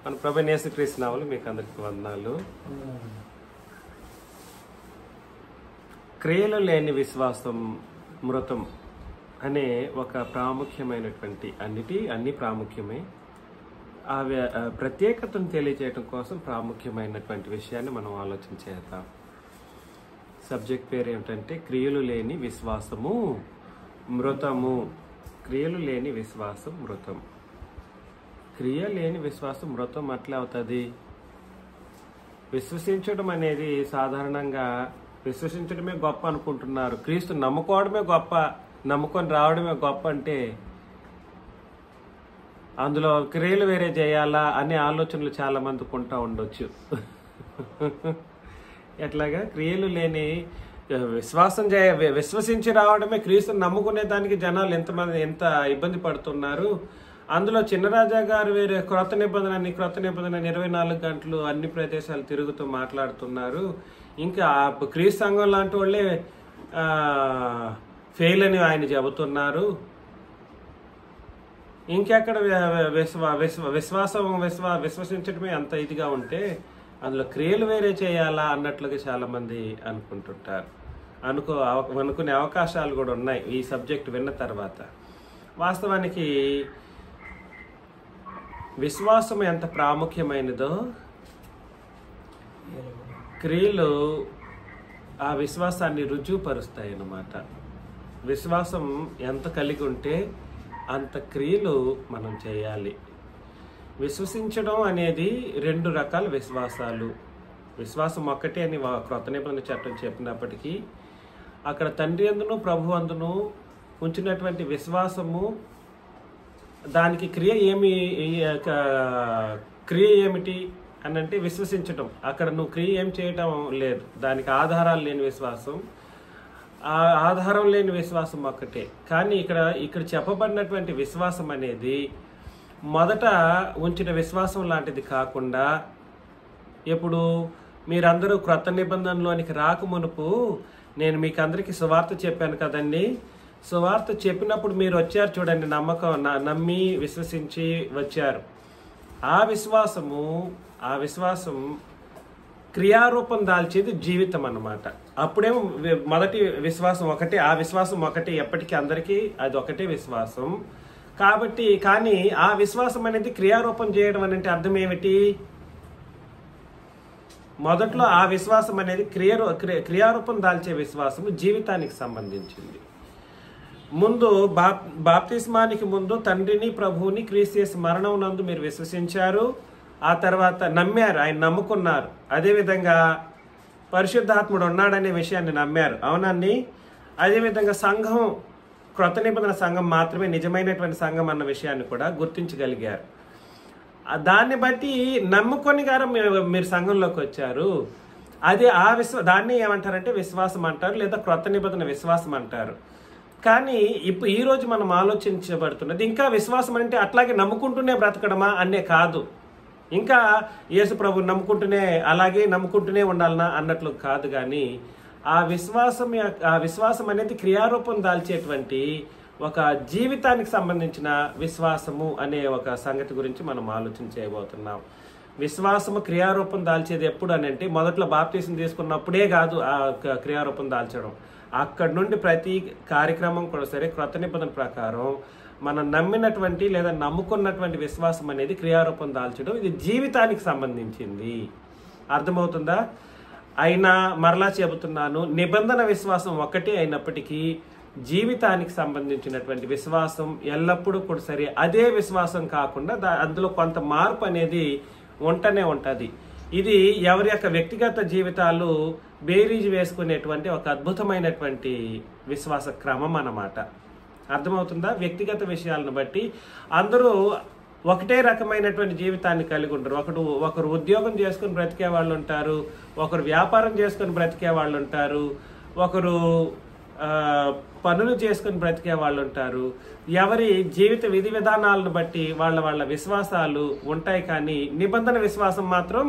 మన ప్రభువైన యేసుక్రీస్తు నామములో మీకు అందరికీ వందనాలు. క్రియలు లేని విశ్వాసం మృతం అనే ఒక ప్రాముఖ్యమైనటువంటి అన్ని ప్రాముఖ్యమే. ఆ ప్రత్యేకతను తెలియజేయడం కోసం ప్రాముఖ్యమైనటువంటి విషయాన్ని మనం ఆలోచన చేద్దాం. సబ్జెక్ట్ పేరు ఏమిటంటే క్రియలు లేని విశ్వాసము మృతము. క్రియలు లేని విశ్వాసం మృతం. క్రియ లేని విశ్వాసం మృతం అట్లా అవుతుంది. విశ్వసించడం అనేది సాధారణంగా విశ్వసించడమే గొప్ప అనుకుంటున్నారు. క్రీస్తు నమ్ముకోవడమే గొప్ప, నమ్ముకొని రావడమే గొప్ప అంటే అందులో క్రియలు వేరే చేయాలా అనే ఆలోచనలు చాలా మందికి ఉంటా ఉండొచ్చు. ఎట్లాగా క్రియలు లేని విశ్వసించి రావడమే, క్రీస్తుని నమ్ముకునే దానికి జనాలు ఎంత ఇబ్బంది పడుతున్నారు. అందులో చిన్నరాజా గారు వేరే క్రొత్త నిబంధన 24 గంటలు అన్ని ప్రదేశాలు తిరుగుతూ మాట్లాడుతున్నారు. ఇంకా క్రీస్తు సంఘం లాంటి వాళ్ళే ఫెయిల్ అని ఆయన చెబుతున్నారు. ఇంకెక్కడ విశ్వసించడమే అంత ఇదిగా ఉంటే అందులో క్రియలు వేరే చేయాలా అన్నట్లుగా చాలా మంది అనుకుంటుంటారు. అనుకునే అవకాశాలు కూడా ఉన్నాయి ఈ సబ్జెక్ట్ విన్న తర్వాత. వాస్తవానికి విశ్వాసం ఎంత ప్రాముఖ్యమైనదో క్రియలు ఆ విశ్వాసాన్ని రుజువుపరుస్తాయి అన్నమాట. విశ్వాసం ఎంత కలిగి ఉంటే అంత క్రియలు మనం చేయాలి. విశ్వసించడం అనేది 2 రకాల విశ్వాసాలు. విశ్వాసం ఒక్కటే అని క్రొత్త నిబంధన చట్టం చెప్పినప్పటికీ అక్కడ తండ్రి అందును ప్రభు అందును ఉంచినటువంటి విశ్వాసము, దానికి క్రియ ఏమిటి అని అంటే విశ్వసించడం. అక్కడ నువ్వు క్రియ ఏం చేయటం లేదు, దానికి ఆధారాలు లేని విశ్వాసం. ఆ ఆధారం లేని విశ్వాసం ఒక్కటే. కానీ ఇక్కడ చెప్పబడినటువంటి విశ్వాసం అనేది మొదట ఉంచిన విశ్వాసం లాంటిది కాకుండా, ఇప్పుడు మీరందరూ క్రొత్త నిబంధనలోనికి రాకమునుపు నేను మీకు అందరికీ సువార్త చెప్పాను కదండి. సువార్త చెప్పినప్పుడు మీరు వచ్చారు చూడండి, నమ్మి విశ్వసించి వచ్చారు. ఆ విశ్వాసం క్రియారూపం దాల్చేది జీవితం అన్నమాట. అప్పుడేమో మొదటి విశ్వాసం ఒకటే, ఆ విశ్వాసం ఒకటే, ఎప్పటికీ అందరికీ అది ఒకటే విశ్వాసం. కానీ ఆ విశ్వాసం అనేది క్రియారూపం చేయడం అంటే అర్థం ఏమిటి? మొదట్లో ఆ విశ్వాసం అనేది క్రియారూపం దాల్చే విశ్వాసము జీవితానికి సంబంధించింది. ముందు బాప్తిస్మానికి ముందు తండ్రిని ప్రభువుని క్రీస్తు యేసు మరణం నందు మీరు విశ్వసించారు. ఆ తర్వాత నమ్మారు, ఆయన నమ్ముకున్నారు. అదేవిధంగా పరిశుద్ధాత్ముడు ఉన్నాడనే విషయాన్ని నమ్మారు. అవునండి. అదేవిధంగా సంఘం, క్రొత్త నిబంధన సంఘం మాత్రమే నిజమైనటువంటి సంఘం అన్న విషయాన్ని కూడా గుర్తించగలిగారు. దాన్ని బట్టి నమ్ముకొని గారు మీరు సంఘంలోకి వచ్చారు. అది దాన్ని ఏమంటారంటే విశ్వాసం అంటారు, లేదా క్రొత్త నిబంధన విశ్వాసం అంటారు. కానీ ఇప్పుడు ఈ రోజు మనం ఆలోచించబడుతున్నది ఇంకా విశ్వాసం అంటే అట్లాగే నమ్ముకుంటూనే బ్రతకడమా అనే కాదు. ఇంకా యేసు ప్రభు అలాగే నమ్ముకుంటూనే ఉండాలనా అన్నట్లు కాదు. కానీ ఆ విశ్వాసం అనేది క్రియారూపం దాల్చేటువంటి ఒక జీవితానికి సంబంధించిన విశ్వాసము అనే ఒక సంగతి గురించి మనం ఆలోచన చేయబోతున్నాం. విశ్వాసము క్రియారూపం దాల్చేది ఎప్పుడు అని అంటే మొదట్లో బాప్తీసం తీసుకున్నప్పుడే కాదు ఆ క్రియారూపం దాల్చడం. అక్కడి నుండి ప్రతి కార్యక్రమం కూడా సరే క్రొత్త నిబంధన ప్రకారం మనం నమ్మినటువంటి లేదా నమ్ముకున్నటువంటి విశ్వాసం అనేది క్రియారూపం దాల్చడం, ఇది జీవితానికి సంబంధించింది. అర్థమవుతుందా? అయినా మరలా చెబుతున్నాను, నిబంధన విశ్వాసం ఒకటే అయినప్పటికీ జీవితానికి సంబంధించినటువంటి విశ్వాసం ఎల్లప్పుడూ కూడా సరే అదే విశ్వాసం కాకుండా అందులో కొంత మార్పు అనేది ఉంటూనే ఉంటుంది. ఇది ఎవరి యొక్క వ్యక్తిగత జీవితాలు బేరీజు వేసుకునేటువంటి ఒక అద్భుతమైనటువంటి విశ్వాస క్రమం అన్నమాట. అర్థమవుతుందా? వ్యక్తిగత విషయాలను బట్టి అందరూ ఒకటే రకమైనటువంటి జీవితాన్ని కలిగి ఉంటారు. ఒకరు ఉద్యోగం చేసుకుని బ్రతికే వాళ్ళు ఉంటారు, ఒకరు వ్యాపారం చేసుకుని బ్రతికే వాళ్ళు ఉంటారు, ఒకరు పనులు చేసుకుని బ్రతికే వాళ్ళు ఉంటారు. ఎవరి జీవిత విధి విధానాలను బట్టి వాళ్ళ విశ్వాసాలు ఉంటాయి. కానీ నిబంధన విశ్వాసం మాత్రం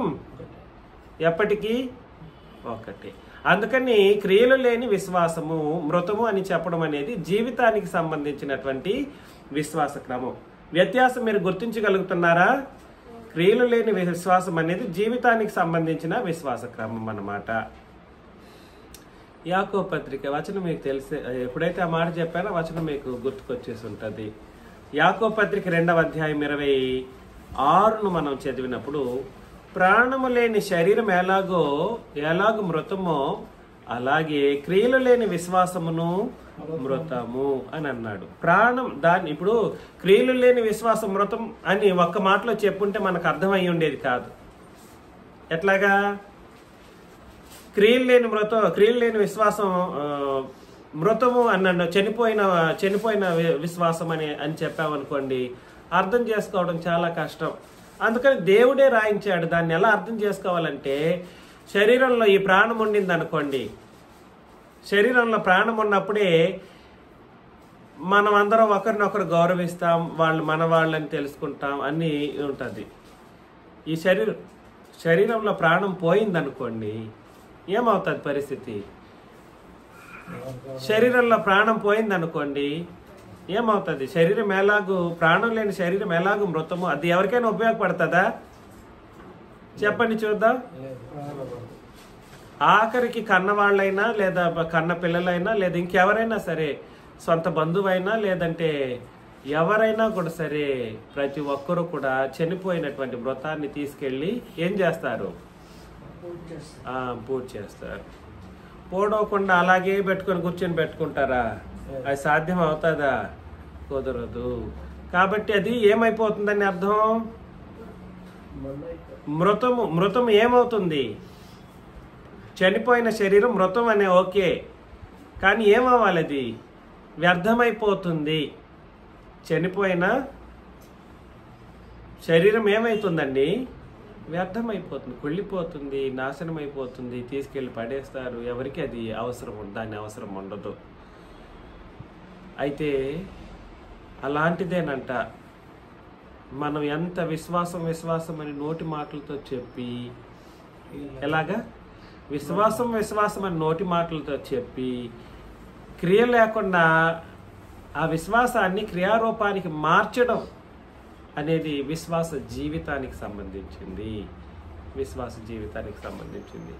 ఎప్పటికీ ఒకటే. అందుకని క్రియలు లేని విశ్వాసము మృతము అని చెప్పడం అనేది జీవితానికి సంబంధించినటువంటి విశ్వాస క్రమం. వ్యత్యాసం మీరు గుర్తించగలుగుతున్నారా? క్రియలు లేని విశ్వాసం అనేది జీవితానికి సంబంధించిన విశ్వాస క్రమం అన్నమాట. యాకోబు పత్రిక వచనం మీకు తెలిసే, ఎప్పుడైతే ఆ మాట చెప్పానో వచనం మీకు గుర్తుకొచ్చేసి ఉంటుంది. యాకోబు పత్రిక 2వ అధ్యాయం 26ను మనం చదివినప్పుడు, ప్రాణము లేని శరీరం ఎలాగో మృతమో అలాగే క్రియలు లేని విశ్వాసమును మృతము అని అన్నాడు. ప్రాణం దాన్ని ఇప్పుడు క్రియలు లేని విశ్వాసం మృతం అని ఒక్క మాటలో చెప్పుంటే మనకు అర్థమయ్యి ఉండేది కాదు. ఎట్లాగా? క్రియలు లేని విశ్వాసం మృతము అన్నాడు, చనిపోయిన విశ్వాసం అని చెప్పామనుకోండి, అర్థం చేసుకోవడం చాలా కష్టం. అందుకని దేవుడే రాయించాడు. దాన్ని ఎలా అర్థం చేసుకోవాలంటే, శరీరంలో ఈ ప్రాణం ఉండింది అనుకోండి, శరీరంలో ప్రాణం ఉన్నప్పుడే మనం అందరం ఒకరినొకరు గౌరవిస్తాం, వాళ్ళు మన వాళ్ళని తెలుసుకుంటాం, అన్నీ ఉంటుంది. ఈ శరీరంలో ప్రాణం పోయిందనుకోండి, ఏమవుతుంది పరిస్థితి? శరీరంలో ప్రాణం పోయిందనుకోండి ఏమవుతుంది? శరీరం ఎలాగూ, ప్రాణం లేని శరీరం ఎలాగూ మృతము. అది ఎవరికైనా ఉపయోగపడుతుందా? చెప్పండి చూద్దాం. ఆఖరికి కన్న వాళ్ళైనా, లేదా కన్న పిల్లలైనా, లేదా ఇంకెవరైనా సరే, సొంత బంధువైనా, లేదంటే ఎవరైనా కూడా సరే, ప్రతి ఒక్కరూ కూడా చనిపోయినటువంటి మృతాన్ని తీసుకెళ్ళి ఏం చేస్తారు? పూజ చేస్తారు. పోడవకుండా అలాగే కూర్చొని పెట్టుకుంటారా? అది సాధ్యం అవుతుందా? కుదరదు. కాబట్టి అది ఏమైపోతుందని అర్థం? మృతము ఏమవుతుంది? చనిపోయిన శరీరం మృతం అనే ఓకే, కానీ ఏమవ్వాలి? అది వ్యర్థమైపోతుంది. చనిపోయిన శరీరం ఏమైతుందండి? వ్యర్థమైపోతుంది, కుళ్ళిపోతుంది, నాశనం అయిపోతుంది, తీసుకెళ్ళి పడేస్తారు. ఎవరికి అది దాని అవసరం ఉండదు. అయితే అలాంటిదేనంట, మనం ఎంత విశ్వాసం అని నోటి మాటలతో చెప్పి, ఎలాగా విశ్వాసం అని నోటి మాటలతో చెప్పి, క్రియ లేకుండా ఆ విశ్వాసాన్ని క్రియారూపానికి మార్చడం అనేది విశ్వాస జీవితానికి సంబంధించింది.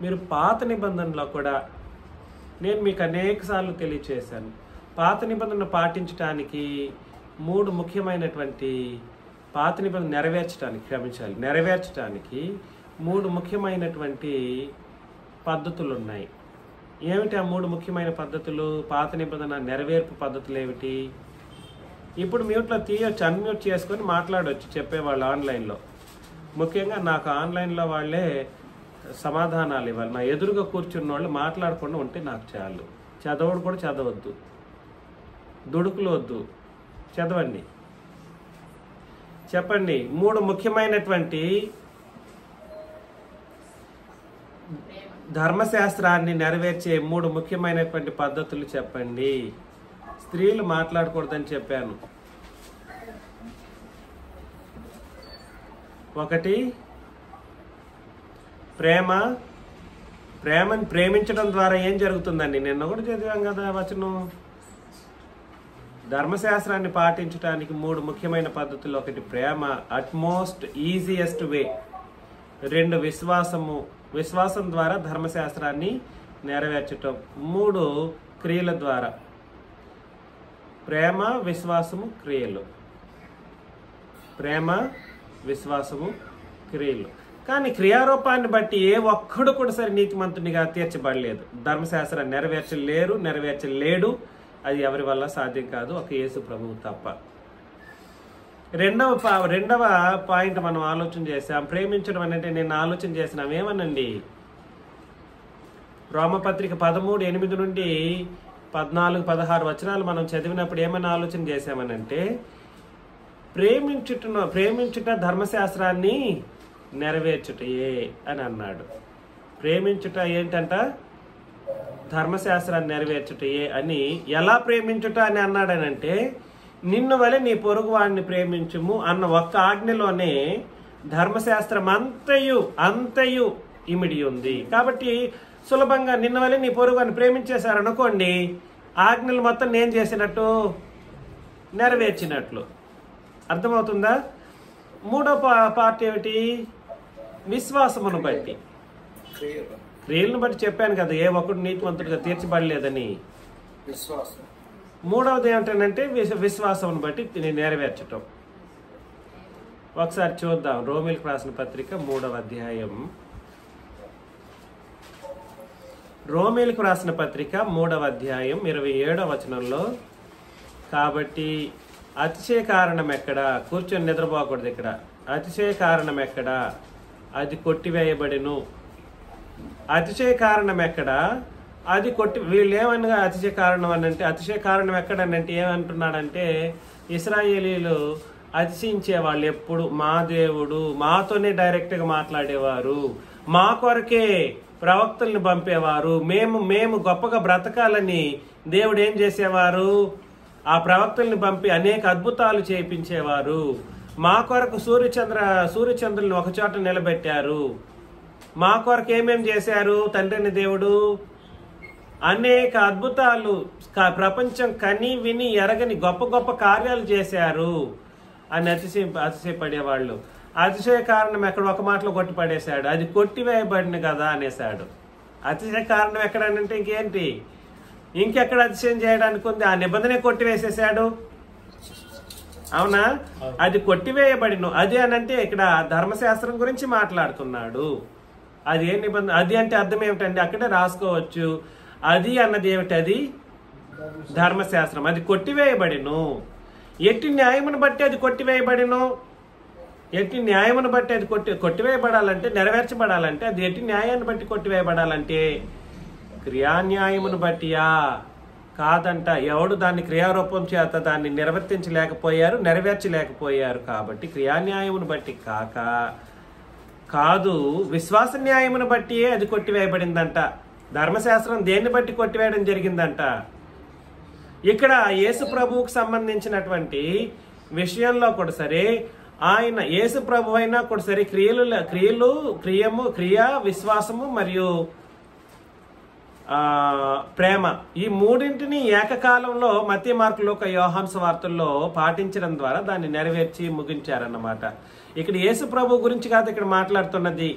మీరు పాత నిబంధనలో కూడా నేను మీకు అనేక సార్లు తెలియచేశాను. పాత నిబంధనను పాటించడానికి 3 ముఖ్యమైనటువంటి, పాత నిబంధన నెరవేర్చడానికి 3 ముఖ్యమైనటువంటి పద్ధతులు ఉన్నాయి. ఏమిటి ఆ 3 ముఖ్యమైన పద్ధతులు? పాత నిబంధన నెరవేర్పు పద్ధతులు ఏమిటి? ఇప్పుడు మ్యూట్లో తీయొచ్చు, అన్మ్యూట్ చేసుకొని మాట్లాడవచ్చు చెప్పేవాళ్ళు ఆన్లైన్లో. ముఖ్యంగా నాకు ఆన్లైన్లో వాళ్ళే సమాధానాలు ఇవ్వాలి. నా ఎదురుగా కూర్చున్న వాళ్ళు మాట్లాడకుండా ఉంటే నాకు చాలు. చదవడు కూడా చదవద్దు, దుడుకులు వద్దు, చదవండి. చెప్పండి 3 ముఖ్యమైనటువంటి ధర్మశాస్త్రాన్ని నెరవేర్చే 3 ముఖ్యమైనటువంటి పద్ధతులు చెప్పండి. స్త్రీలు మాట్లాడకూడదని చెప్పాను. 1 ప్రేమని ప్రేమించడం ద్వారా ఏం జరుగుతుందండి? నిన్న కూడా చదివాం కదా వచనం. ధర్మశాస్త్రాన్ని పాటించడానికి 3 ముఖ్యమైన పద్ధతులు. 1 ప్రేమ, అట్మోస్ట్ ఈజియెస్ట్ వే. 2 విశ్వాసం ద్వారా ధర్మశాస్త్రాన్ని నెరవేర్చటం. 3 క్రియల ద్వారా. ప్రేమ, విశ్వాసము, క్రియలు. కానీ క్రియారూపాన్ని బట్టి ఏ ఒక్కడు కూడా సరే నీతిమంతునిగా తీర్చబడలేదు. ధర్మశాస్త్రాన్ని నెరవేర్చలేడు. అది ఎవరి వల్ల సాధ్యం కాదు, ఒక యేసు ప్రభువు తప్ప. రెండవ పాయింట్ మనం ఆలోచన చేసాం. ప్రేమించడం అంటే నేను ఆలోచన చేసినాం ఏమనండి? రోమపత్రిక 13:8 నుండి 14-16 వచనాలు మనం చదివినప్పుడు ఏమైనా ఆలోచన చేసామనంటే, ప్రేమించుట ధర్మశాస్త్రాన్ని నెరవేర్చుటయే అని అన్నాడు. ప్రేమించుట ఏంటంట? ధర్మశాస్త్రాన్ని నెరవేర్చుటయే అని. ఎలా ప్రేమించుట అని అన్నాడనంటే, నిన్ను వలె నీ పొరుగు వాడిని ప్రేమించుము అన్న ఒక్క ఆజ్ఞలోనే ధర్మశాస్త్రం అంతయు ఇమిడి ఉంది. కాబట్టి సులభంగా నిన్ను వలె నీ పొరుగు వాడిని ప్రేమించేశారనుకోండి, ఆజ్ఞలు మొత్తం నేను చేసినట్టు, నెరవేర్చినట్లు. అర్థమవుతుందా? మూడో పార్ట్ ఏమిటి? విశ్వాసమును బట్టి. క్రియలను బట్టి చెప్పాను కదా, ఏ ఒక్కడు నీతివంతుడిగా తీర్చబడలేదని. మూడవది ఏమిటంటే విశ్వాసమును బట్టి నెరవేర్చటం. ఒకసారి చూద్దాం. రోమీలకు రాసిన పత్రిక 3వ అధ్యాయం. రోమీలకు రాసిన పత్రిక 3వ అధ్యాయం 27వ వచనంలో, కాబట్టి అతిశయ కారణం ఎక్కడ? కూర్చొని నిద్రపోకూడదు ఇక్కడ. అతిశయ కారణం ఎక్కడ? అది కొట్టివేయబడిను. అతిశయ కారణం ఎక్కడ? అది వీళ్ళు ఏమనగా అతిశయ కారణం అని అంటే, అతిశయ కారణం ఎక్కడనంటే ఏమంటున్నాడంటే, ఇశ్రాయేలీలు అతిశయించే వాళ్ళు ఎప్పుడు మా దేవుడు మాతోనే డైరెక్ట్గా మాట్లాడేవారు, మా కొరకే ప్రవక్తల్ని పంపేవారు, మేము గొప్పగా బ్రతకాలని దేవుడు ఏం చేసేవారు? ఆ ప్రవక్తల్ని పంపి అనేక అద్భుతాలు చేయించేవారు. మా కొరకు సూర్యచంద్రుల్ని ఒక చోట నిలబెట్టారు. మా కొరకు ఏమేం చేశారు తండ్రిని దేవుడు? అనేక అద్భుతాలు, ప్రపంచం కని విని ఎరగని గొప్ప గొప్ప కార్యాలు చేశారు అని అతిశయపడేవాళ్ళు. అతిశయ కారణం ఎక్కడ? ఒక మాటలో కొట్టిపడేశాడు. అది కొట్టివేయబడిన కదా అనేసాడు. అతిశయ కారణం ఎక్కడనంటే ఇంకేంటి? ఇంకెక్కడ అతిశయం చేయడానికి ఉంది? ఆ నిబంధన కొట్టివేసేసాడు. అవునా? అది కొట్టివేయబడిను. అది అనంటే ఇక్కడ ధర్మశాస్త్రం గురించి మాట్లాడుతున్నాడు. అది ఏ నిబంధన? అది అంటే అర్థం ఏమిటండి? అక్కడే రాసుకోవచ్చు. అది అన్నది ఏమిటి? అది ధర్మశాస్త్రం. అది కొట్టివేయబడిను. ఎట్టి న్యాయమును బట్టి అది కొట్టివేయబడిను. ఎట్టి న్యాయమును బట్టి అది కొట్టివేయబడాలంటే, నెరవేర్చబడాలంటే, అది ఎట్టి న్యాయాన్ని బట్టి కొట్టివేయబడాలంటే క్రియాన్యాయమును బట్టియా? కాదంట. ఎవడు దాన్ని క్రియారూపం చేత దాన్ని నెరవేర్చలేకపోయారు. కాబట్టి క్రియాన్యాయమును బట్టి కాదు, విశ్వాస న్యాయమును బట్టి అది కొట్టివేయబడిందంట. ధర్మశాస్త్రం దేన్ని బట్టి కొట్టివేయడం జరిగిందంట? ఇక్కడ యేసు ప్రభువుకు సంబంధించినటువంటి విషయంలో కూడా సరే, ఆయన యేసు ప్రభు అయినా కూడా సరే, క్రియ, విశ్వాసము మరియు ప్రేమ, ఈ మూడింటిని ఏకకాలంలో మత్తయి, మార్కు, లూకా, యోహాను సువార్తల్లో పాటించడం ద్వారా దాన్ని నెరవేర్చి ముగించారన్నమాట. ఇక్కడ యేసు ప్రభు గురించి కాదు ఇక్కడ మాట్లాడుతున్నది.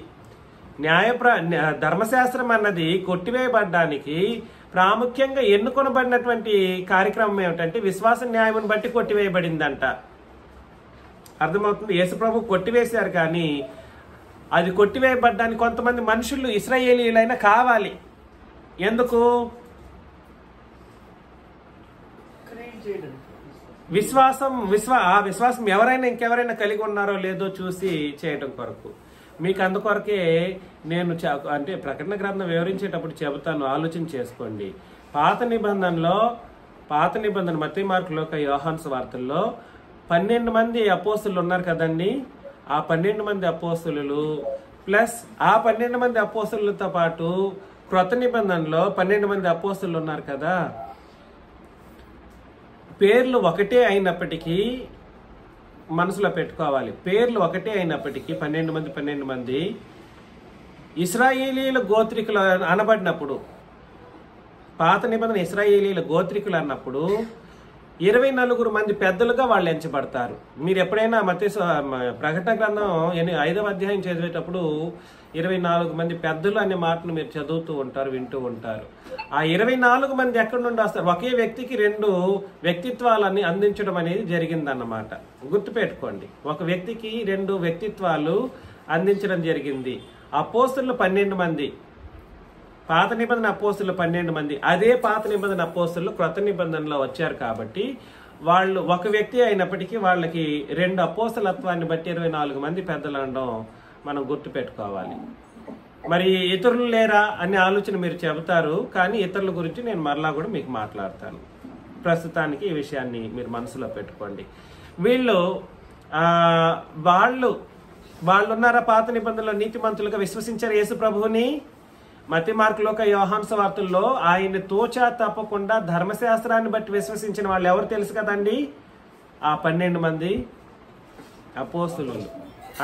ధర్మశాస్త్రం అన్నది కొట్టివేయబడ్డానికి ప్రాముఖ్యంగా ఎన్నుకొనబడినటువంటి కార్యక్రమం ఏమిటంటే విశ్వాస న్యాయమును బట్టి కొట్టివేయబడిందంట. అర్థమవుతుంది? యేసు ప్రభు కొట్టివేశారు, కానీ అది కొట్టివేయబడ్డానికి కొంతమంది మనుషులు ఇశ్రాయేలీయులైనా కావాలి. ఎందుకు? విశ్వాసం ఎవరైనా ఇంకెవరైనా కలిగి ఉన్నారో లేదో చూసి చేయటం కొరకు. మీకు అందుకొరకే నేను అంటే ప్రకటన గ్రంథం వివరించేటప్పుడు చెబుతాను, ఆలోచన చేసుకోండి. పాత నిబంధన మత్తయి, మార్కు, లూకా, యోహాను సువార్తల్లో 12 మంది అపోస్తులు ఉన్నారు కదండి. ఆ 12 మంది అపోస్తులు ప్లస్ ఆ 12 మంది అపోస్తులతో పాటు క్రొత్త నిబంధనలో 12 మంది అపోస్తులు ఉన్నారు కదా. పేర్లు ఒకటే అయినప్పటికీ మనసులో పెట్టుకోవాలి. పేర్లు ఒకటే అయినప్పటికీ 12 మంది ఇశ్రాయేలీల గోత్రికులు అనబడినప్పుడు, పాత నిబంధన ఇశ్రాయేలీల గోత్రికులు అన్నప్పుడు 24 మంది పెద్దలుగా వాళ్ళు ఎంచబడతారు. మీరు ఎప్పుడైనా ప్రకటన గ్రంథం 5వ అధ్యాయం చదివేటప్పుడు 24 మంది పెద్దలు అనే మాటను మీరు చదువుతూ ఉంటారు, వింటూ ఉంటారు. ఆ 24 మంది ఎక్కడి నుండి వస్తారు? ఒకే వ్యక్తికి 2 వ్యక్తిత్వాలని అందించడం అనేది జరిగిందన్నమాట. గుర్తుపెట్టుకోండి, ఒక వ్యక్తికి 2 వ్యక్తిత్వాలు అందించడం జరిగింది. అపోస్తులు 12 మంది, పాత నిబంధన అపోస్తులు 12 మంది. అదే పాత నిబంధన అపోస్తులు క్రొత్త నిబంధనలో వచ్చారు కాబట్టి వాళ్ళు ఒక వ్యక్తి అయినప్పటికీ వాళ్ళకి 2 అపోస్తలత్వాన్ని బట్టి 24 మంది పెద్దలు అనడం మనం గుర్తు పెట్టుకోవాలి. మరి ఇతరులు లేరా అనే ఆలోచన మీరు చెబుతారు, కానీ ఇతరుల గురించి నేను మరలా కూడా మీకు మాట్లాడతాను. ప్రస్తుతానికి ఈ విషయాన్ని మీరు మనసులో పెట్టుకోండి. వాళ్ళు ఉన్నారా పాత నిబంధనలో నీతిమంతులుగా విశ్వసించారు యేసు ప్రభువుని? మత్తయి, మార్కు, లూకా, యోహాను సువార్తల్లో ఆయన తోచా తప్పకుండా ధర్మశాస్త్రాన్ని బట్టి విశ్వసించిన వాళ్ళు ఎవరు తెలుసు కదండి? ఆ 12 మంది అపోస్తులు.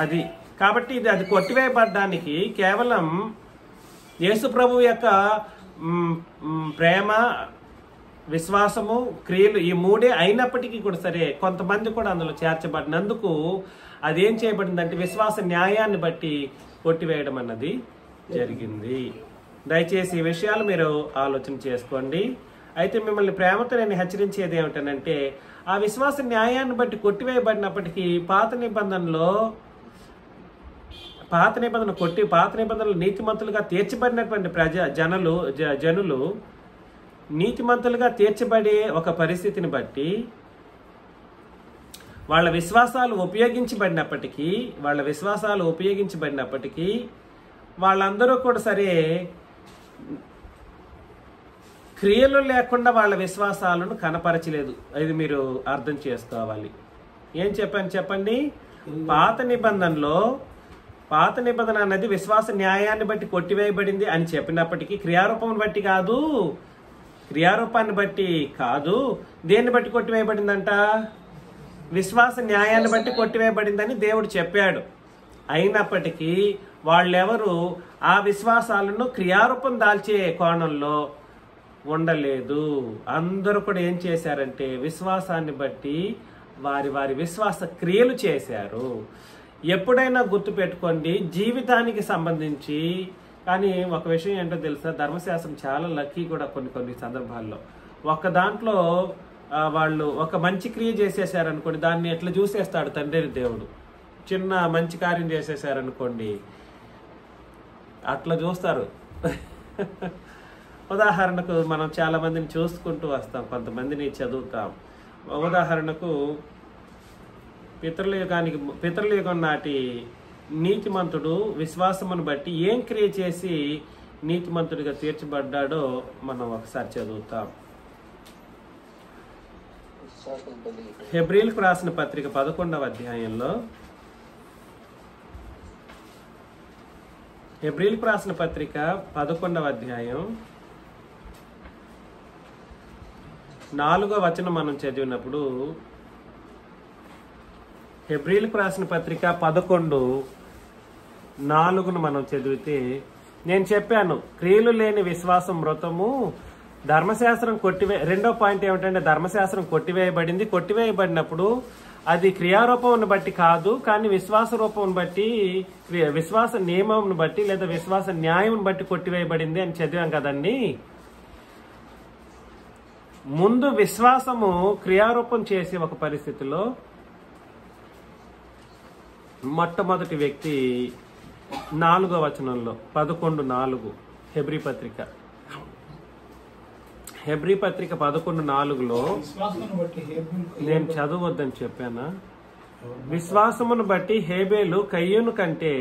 అది కాబట్టి అది కొట్టివేయబడ్డానికి కేవలం యేసు ప్రభు యొక్క ప్రేమ, విశ్వాసము, క్రియలు ఈ 3 అయినప్పటికీ కూడా సరే కొంతమంది కూడా అందులో చేర్చబడినందుకు అదేం చేయబడిందంటే విశ్వాస న్యాయాన్ని బట్టి కొట్టివేయడం అన్నది జరిగింది. దయచేసి ఈ విషయాలు మీరు ఆలోచన చేసుకోండి. అయితే మిమ్మల్ని ప్రేమతో నేను హెచ్చరించేది ఏమిటనంటే, ఆ విశ్వాస న్యాయాన్ని బట్టి కొట్టివేయబడినప్పటికీ పాత నిబంధనలు నీతిమంతులుగా తీర్చబడినటువంటి జనులు నీతిమంతులుగా తీర్చబడే ఒక పరిస్థితిని బట్టి వాళ్ళ విశ్వాసాలు ఉపయోగించబడినప్పటికీ వాళ్ళందరూ కూడా సరే క్రియలు లేకుండా వాళ్ళ విశ్వాసాలను కనపరచలేదు. అది మీరు అర్థం చేసుకోవాలి. ఏం చెప్పాను చెప్పండి? పాత నిబంధన అనేది విశ్వాస న్యాయాన్ని బట్టి కొట్టివేయబడింది అని చెప్పినప్పటికీ క్రియారూపాన్ని బట్టి కాదు. దేన్ని బట్టి కొట్టివేయబడిందంట? విశ్వాస న్యాయాన్ని బట్టి కొట్టివేయబడిందని దేవుడు చెప్పాడు. అయినప్పటికీ వాళ్ళెవరు ఆ విశ్వాసాలను క్రియారూపం దాల్చే కోణంలో ఉండలేదు. అందరూ కూడా ఏం చేశారంటే విశ్వాసాన్ని బట్టి వారి విశ్వాస క్రియలు చేశారు. ఎప్పుడైనా గుర్తుపెట్టుకోండి, జీవితానికి సంబంధించి. కానీ ఒక విషయం ఏంటో తెలుసా, ధర్మశాస్త్రం చాలా లక్కీ కూడా కొన్ని సందర్భాల్లో. ఒక దాంట్లో వాళ్ళు ఒక మంచి క్రియ చేసేసారనుకోండి, దాన్ని ఎట్లా చూసేస్తాడు తండ్రి దేవుడు. చిన్న మంచి కార్యం చేసేసారనుకోండి, అట్లా చూస్తారు. ఉదాహరణకు మనం చాలా మందిని చూసుకుంటూ వస్తాం, కొంతమందిని చదువుతాం. ఉదాహరణకు పితృయుగం నాటి నీతిమంతుడు విశ్వాసమును బట్టి ఏం క్రియ చేసి నీతిమంతుడిగా తీర్చబడ్డాడో మనం ఒకసారి చదువుతాం. హెబ్రీలకు రాసిన పత్రిక 11వ అధ్యాయంలో, హెబ్రీలకు రాసిన పత్రిక 11వ అధ్యాయం 4వ వచనం మనం చదివినప్పుడు, హెబ్రీలకు రాసిన పత్రిక 11:4 మనం చదివితే, నేను చెప్పాను క్రియలు లేని విశ్వాసం మృతము, ధర్మశాస్త్రం రెండో పాయింట్ ఏమిటంటే ధర్మశాస్త్రం కొట్టివేయబడినప్పుడు అది క్రియారూపమును బట్టి కాదు, కానీ విశ్వాస రూపం బట్టి, విశ్వాస నియమంను బట్టి లేదా విశ్వాస న్యాయం బట్టి కొట్టివేయబడింది అని చదివాం కదండి. ముందు విశ్వాసము క్రియారూపం చేసే ఒక పరిస్థితిలో మొట్టమొదటి వ్యక్తి 4వ వచనంలో 11:4 హెబ్రీ పత్రిక 11:4లో నేను చదవద్దని చెప్పానా? విశ్వాసమును బట్టి హేబేలు కయ్యూను కంటే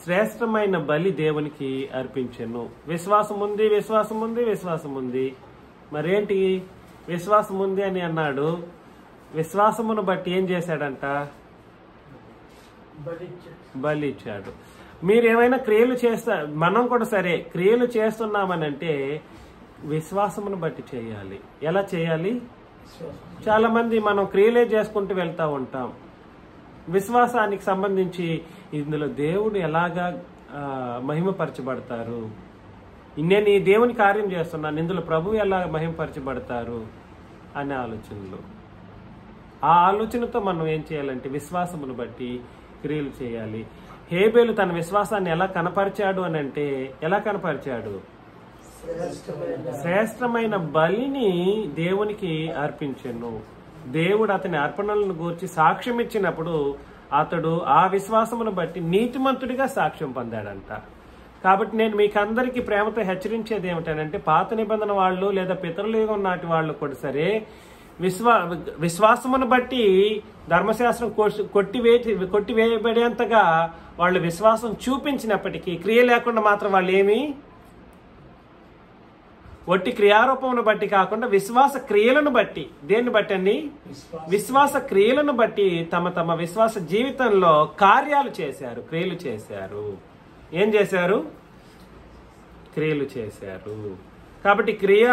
శ్రేష్టమైన బలి దేవునికి అర్పించెను. విశ్వాసం ఉంది. మరేంటి విశ్వాసం ఉంది అని అన్నాడు? విశ్వాసమును బట్టి ఏం చేశాడంట? బలి ఇచ్చాడు. మీరేమైనా క్రియలు మనం కూడా సరే క్రియలు చేస్తున్నామని అంటే విశ్వాసమును బట్టి చేయాలి. ఎలా చేయాలి? చాలా మంది మనం క్రియలే చేసుకుంటూ వెళ్తా ఉంటాం. విశ్వాసానికి సంబంధించి ఇందులో దేవుడు ఎలాగా మహిమపరచబడతారు, నేను ఈ దేవుని కార్యం చేస్తున్నాను, ఇందులో ప్రభువు ఎలా మహిమపరచబడతారు అనే ఆలోచనలు. ఆ ఆలోచనతో మనం ఏం చేయాలంటే విశ్వాసమును బట్టి క్రియలు చేయాలి. హేబేలు తన విశ్వాసాన్ని ఎలా కనపరిచాడు అని అంటే, ఎలా కనపరిచాడు? శ్రేష్టమైన బలిని దేవునికి అర్పించెను. దేవుడు అతని అర్పణలను గూర్చి సాక్ష్యం ఇచ్చినప్పుడు అతడు ఆ విశ్వాసమును బట్టి నీతిమంతుడిగా సాక్ష్యం పొందాడంట. కాబట్టి నేను మీకు అందరికీ ప్రేమతో హెచ్చరించేది ఏమిటంటే, పాత నిబంధన వాళ్ళు లేదా పితరుయుగం నాటి వాళ్ళు కూడా సరే విశ్వాసమును బట్టి ధర్మశాస్త్రం కొట్టివేయబడేంతగా వాళ్ళు విశ్వాసం చూపించినప్పటికీ క్రియ లేకుండా మాత్రం వాళ్ళు ఏమి ఒట్టి క్రియారూపమును బట్టి కాకుండా విశ్వాస క్రియలను బట్టి, దేన్ని బట్టి అండి? విశ్వాస క్రియలను బట్టి తమ విశ్వాస జీవితంలో కార్యాలు చేశారు, క్రియలు చేశారు. ఏం చేశారు? క్రియలు చేశారు. కాబట్టి క్రియ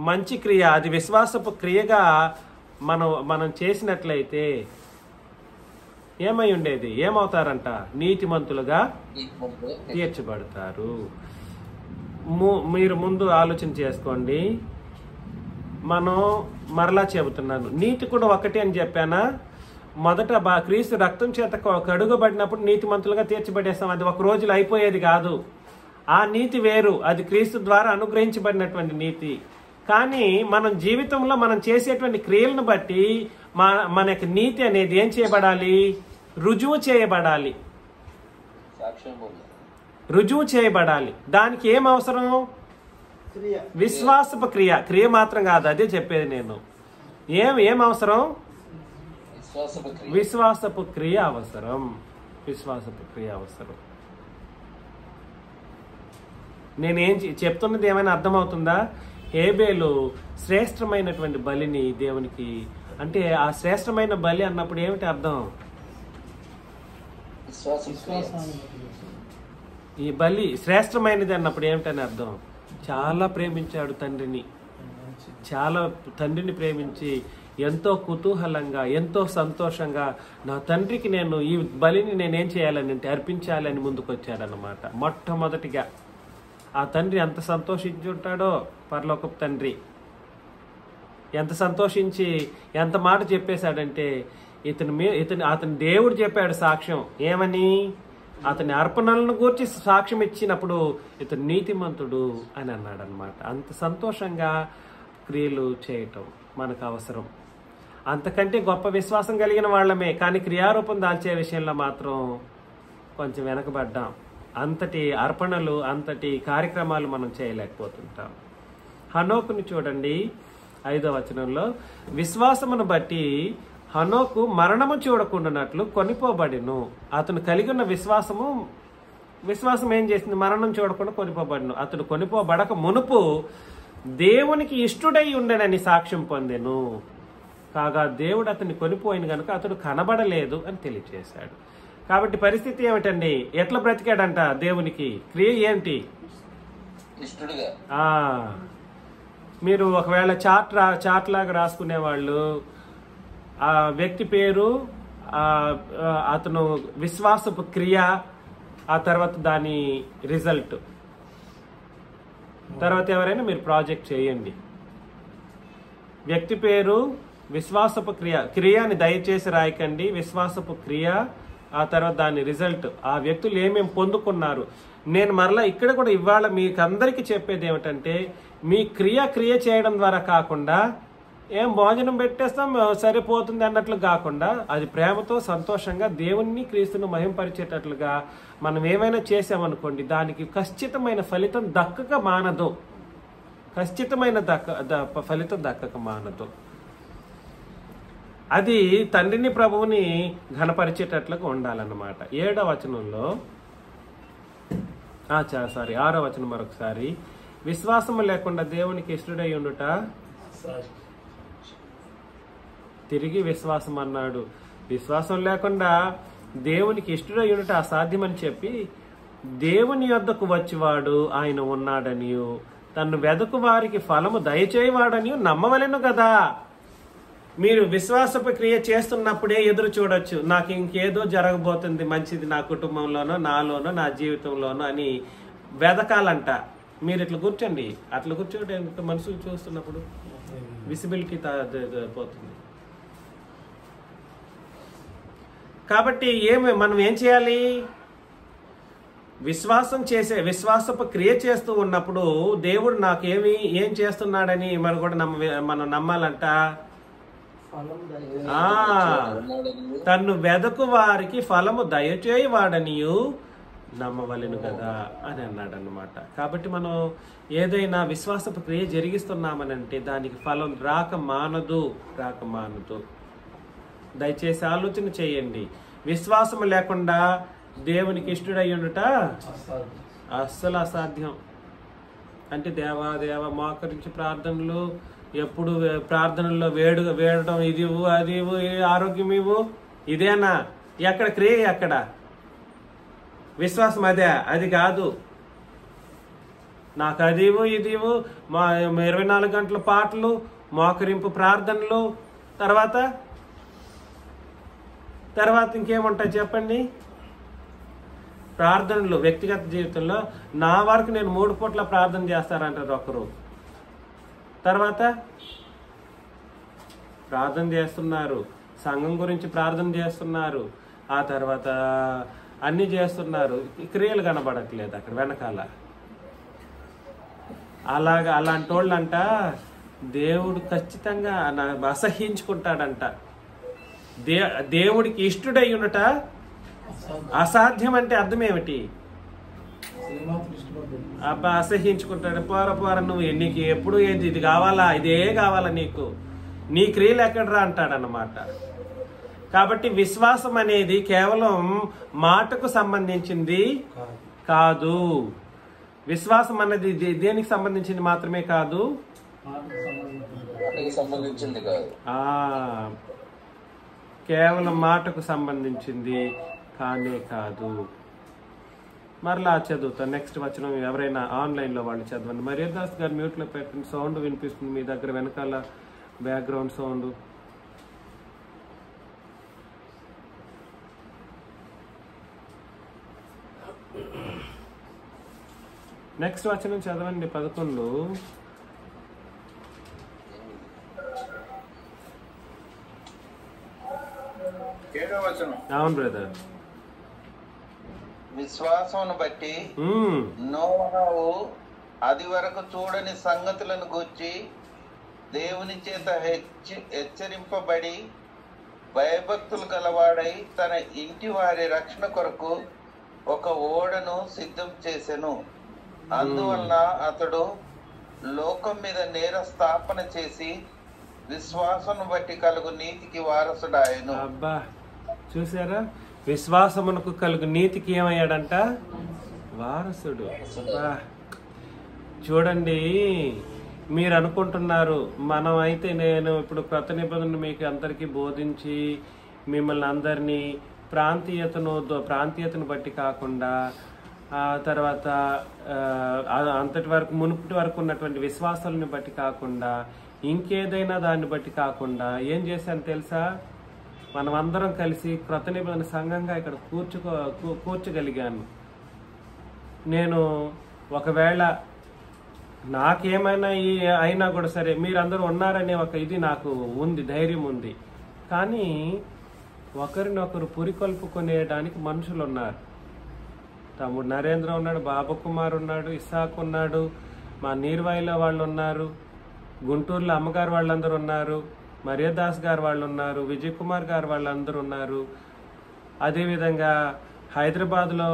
మంచి క్రియ, అది విశ్వాసపు క్రియగా మనం చేసినట్లయితే ఏమై ఉండేది? ఏమవుతారంట? నీతిమంతులుగా తీర్చబడతారు. మీరు ముందు ఆలోచన చేసుకోండి. మనం మరలా చెబుతున్నాను, నీతి కూడా ఒకటి అని చెప్పానా? మొదట క్రీస్తు రక్తం చేత కడుగబడినప్పుడు నీతిమంతులుగా తీర్చబడేస్తాం. అది ఒక రోజులో అయిపోయేది కాదు. ఆ నీతి వేరు, అది క్రీస్తు ద్వారా అనుగ్రహించబడినటువంటి నీతి. కానీ మనం జీవితంలో మనం చేసేటువంటి క్రియలను బట్టి మన యొక్క నీతి అనేది ఏం చేయబడాలి? రుజువు చేయబడాలి. రుజువు చేయబడాలి. దానికి ఏం అవసరం? విశ్వాసపు క్రియ. క్రియ మాత్రం కాదు, అదే చెప్పేది నేను. ఏం అవసరం? విశ్వాసపు క్రియ అవసరం. విశ్వాసపు క్రియ అవసరం. నేనేం చెప్తున్నది ఏమైనా అర్థమవుతుందా? హేబేలు శ్రేష్టమైనటువంటి బలిని దేవునికి, అంటే ఆ శ్రేష్టమైన బలి అన్నప్పుడు ఏమిటి అర్థం? ఈ బలి శ్రేష్టమైనది అన్నప్పుడు ఏమిటని అర్థం? చాలా ప్రేమించాడు తండ్రిని. చాలా తండ్రిని ప్రేమించి ఎంతో కుతూహలంగా, ఎంతో సంతోషంగా నా తండ్రికి నేను ఈ బలిని నేనేం చేయాలని అంటే అర్పించాలని ముందుకొచ్చాడనమాట. మొట్టమొదటిగా ఆ తండ్రి ఎంత సంతోషించి ఉంటాడో, పరలోకపు తండ్రి ఎంత సంతోషించి ఎంత మాట చెప్పేశాడంటే, అతని దేవుడు చెప్పాడు సాక్ష్యం. ఏమని? అతని అర్పణలను గూర్చి సాక్ష్యం ఇచ్చినప్పుడు ఇతను నీతిమంతుడు అని అన్నాడు అనమాట. అంత సంతోషంగా క్రియలు చేయటం మనకు అవసరం. అంతకంటే గొప్ప విశ్వాసం కలిగిన వాళ్ళమే, కానీ క్రియారూపం దాల్చే విషయంలో మాత్రం కొంచెం వెనకబడ్డాం. అంతటి అర్పణలు, అంతటి కార్యక్రమాలు మనం చేయలేకపోతుంటాం. హనోకుని చూడండి 5వ వచనంలో, విశ్వాసమును బట్టి హనోకు మరణము చూడకుండానట్లు కొనిపోబడిను. అతను కలిగి ఉన్న విశ్వాసం ఏం చేసింది? మరణం చూడకుండా కొనిపోబడిను. అతడు కొనిపోబడక మునుపు దేవునికి ఇష్టుడై ఉండనని సాక్ష్యం పొందెను. కాగా దేవుడు అతన్ని కొనిపోయిన కనుక అతడు కనబడలేదు అని తెలియజేశాడు. కాబట్టి పరిస్థితి ఏమిటండి? ఎట్లా బ్రతికాడంట దేవునికి? క్రియ ఏంటి? మీరు ఒకవేళ చార్ట్ లాగా రాసుకునే వాళ్ళు, ఆ వ్యక్తి పేరు, అతను విశ్వాసపు క్రియ, ఆ తర్వాత దాని రిజల్ట్, తర్వాత ఎవరైనా మీరు ప్రాజెక్ట్ చేయండి. వ్యక్తి పేరు, విశ్వాసపు క్రియని దయచేసి రాయకండి. విశ్వాసపు క్రియ, ఆ తర్వాత దాని రిజల్ట్, ఆ వ్యక్తులు ఏమేమి పొందుకున్నారు. నేను మరలా ఇక్కడ కూడా ఇవాళ మీకు అందరికీ చెప్పేది ఏమిటంటే, మీ క్రియ చేయడం ద్వారా కాకుండా, ఏం భోజనం పెట్టేస్తాం సరిపోతుంది అన్నట్లు కాకుండా, అది ప్రేమతో సంతోషంగా దేవుణ్ణి క్రీస్తును మహింపరిచేటట్లుగా మనం ఏమైనా చేసామనుకోండి, దానికి ఖచ్చితమైన ఫలితం దక్కక మానదు. ఖచ్చితమైన ఫలితం దక్కక మానదు. అది తండ్రిని ప్రభువుని ఘనపరిచేటట్లుగా ఉండాలన్నమాట. 7వ వచనంలో 6వ వచనం మరొకసారి, విశ్వాసము లేకుండా దేవునికి ఇష్టడై ఉండుట, తిరిగి విశ్వాసం అన్నాడు. విశ్వాసం లేకుండా దేవునికి ఇష్టడై ఉండుట అసాధ్యమని చెప్పి, దేవుని యొద్దకు వచ్చివాడు ఆయన ఉన్నాడనియు తన్ను వెదకు వారికి ఫలము దయచేయవాడనియు నమ్మవలెను కదా. మీరు విశ్వాసపు క్రియ చేస్తున్నప్పుడే ఎదురు చూడొచ్చు, నాకు ఇంకేదో జరగబోతుంది మంచిది నా కుటుంబంలోనో, నాలోనో, నా జీవితంలోనో అని వెదకాలంట. మీరు ఇట్లా కూర్చోండి, అట్లా కూర్చోండి. మనుషులు చూస్తున్నప్పుడు విజిబిలిటీ పోతుంది. కాబట్టి మనం ఏం చేయాలి? విశ్వాసపు క్రియ చేస్తూ ఉన్నప్పుడు దేవుడు ఏం చేస్తున్నాడని మనం నమ్మాలంట. తన్ను వెదకు వారికి ఫలము దయచేయవాడనియు నమ్మవలెను కదా అని అన్నాడు అన్నమాట. కాబట్టి మనం ఏదైనా విశ్వాసపు క్రియ జరిగిస్తున్నామనంటే దానికి ఫలం రాక మానదు. దయచేసి ఆలోచన చేయండి. విశ్వాసం లేకుండా దేవునికి ఇష్టడై ఉండుట అస్సలు అసాధ్యం. అంటే దేవా మోకరించి ప్రార్థనలు, ఎప్పుడు ప్రార్థనల్లో వేడడం, ఇది ఇవ్వు, అది ఇవ్వు, ఆరోగ్యం ఇవ్వు, ఇదేనా? ఎక్కడ క్రియ? ఎక్కడ విశ్వాసం? అది కాదు. నాకు అది ఇవ్వు, ఇది ఇవ్వు, మా 24 గంటల పాటలు, మోకరింపు ప్రార్థనలు, తర్వాత ఇంకేముంటాయి చెప్పండి? ప్రార్థనలు వ్యక్తిగత జీవితంలో నా వరకు నేను 3 పూట్ల ప్రార్థన చేస్తారంటారు ఒకరు. తర్వాత ప్రార్థన చేస్తున్నారు, సంఘం గురించి ప్రార్థన చేస్తున్నారు, ఆ తర్వాత అన్ని చేస్తున్నారు, క్రియలు కనబడట్లేదు అక్కడ వెనకాల. అలాంటి వాళ్ళంట దేవుడు ఖచ్చితంగా అసహ్యించుకుంటాడంట. దేవుడికి ఇష్టడై ఉండట అసాధ్యం అంటే అర్థం ఏమిటి? అబ్బా అసహ్యించుకుంటాడు. పోర నువ్వు నీకు ఎప్పుడు ఏది ఇది కావాలా, ఇదే కావాలా నీకు, నీ క్రియలు ఎక్కడరా అంటాడన్నమాట. కాబట్టి విశ్వాసం అనేది కేవలం మాటకు సంబంధించింది కాదు. విశ్వాసం అనేది దేనికి సంబంధించింది మాత్రమే కాదు, కేవలం మాటకు సంబంధించింది కానే కాదు. మరలా చదువుతా నెక్స్ట్ వచనం. ఎవరైనా ఆన్లైన్లో వాళ్ళు చదవండి. మర్యాదాస్ గారు మ్యూట్లో పెట్టండి, సౌండ్ వినిపిస్తుంది మీ దగ్గర, వెనకాల బ్యాక్గ్రౌండ్ సౌండ్. నెక్స్ట్ వచనం చదవండి 11. అవును బ్రదర్. విశ్వాసమును బట్టి నోవహు అది వరకు చూడని సంగతులను గూర్చి దేవుని చేత హెచ్చరింపబడి భయభక్తులు గలవాడై తన ఇంటి వారి రక్షణ కొరకు ఒక ఓడను సిద్ధం చేసెను. అందువలన అతడు లోకం మీద నేర స్థాపన చేసి విశ్వాసమును బట్టి కలుగు నీతికి వారసుడాయను. అబ్బా చూసారా, విశ్వాసమునకు కలుగు నీతికి ఏమయ్యాడంట? వారసుడు. చూడండి, మీరు అనుకుంటున్నారు మనం అయితే, నేను ఇప్పుడు క్రొత్త నిబంధన మీకు అందరికీ బోధించి మిమ్మల్ని అందరినీ ప్రాంతీయతను బట్టి కాకుండా, ఆ తర్వాత అంతటి వరకు మునుపటి వరకు ఉన్నటువంటి విశ్వాసాలను బట్టి కాకుండా, ఇంకేదైనా దాన్ని బట్టి కాకుండా ఏం చేశాను తెలుసా? మనం అందరం కలిసి క్రొత్త నిబంధన సంఘంగా ఇక్కడ కూర్చోగలిగాను. నేను ఒకవేళ నాకేమైనా అయినా కూడా సరే, మీరందరూ ఉన్నారనే ఒక ఇది నాకు ఉంది, ధైర్యం ఉంది. కానీ ఒకరినొకరు పురికొల్పుకునేడానికి మనుషులు ఉన్నారు. తమ్ముడు నరేంద్ర ఉన్నాడు, బాబు కుమార్ ఉన్నాడు, ఇస్సాక్ ఉన్నాడు, మా నీర్వాయిలో వాళ్ళు ఉన్నారు, గుంటూరులో అమ్మగారు వాళ్ళందరూ ఉన్నారు, మర్యాదాస్ గారు వాళ్ళు ఉన్నారు, విజయ్ కుమార్ గారు వాళ్ళందరూ ఉన్నారు. అదేవిధంగా హైదరాబాద్లో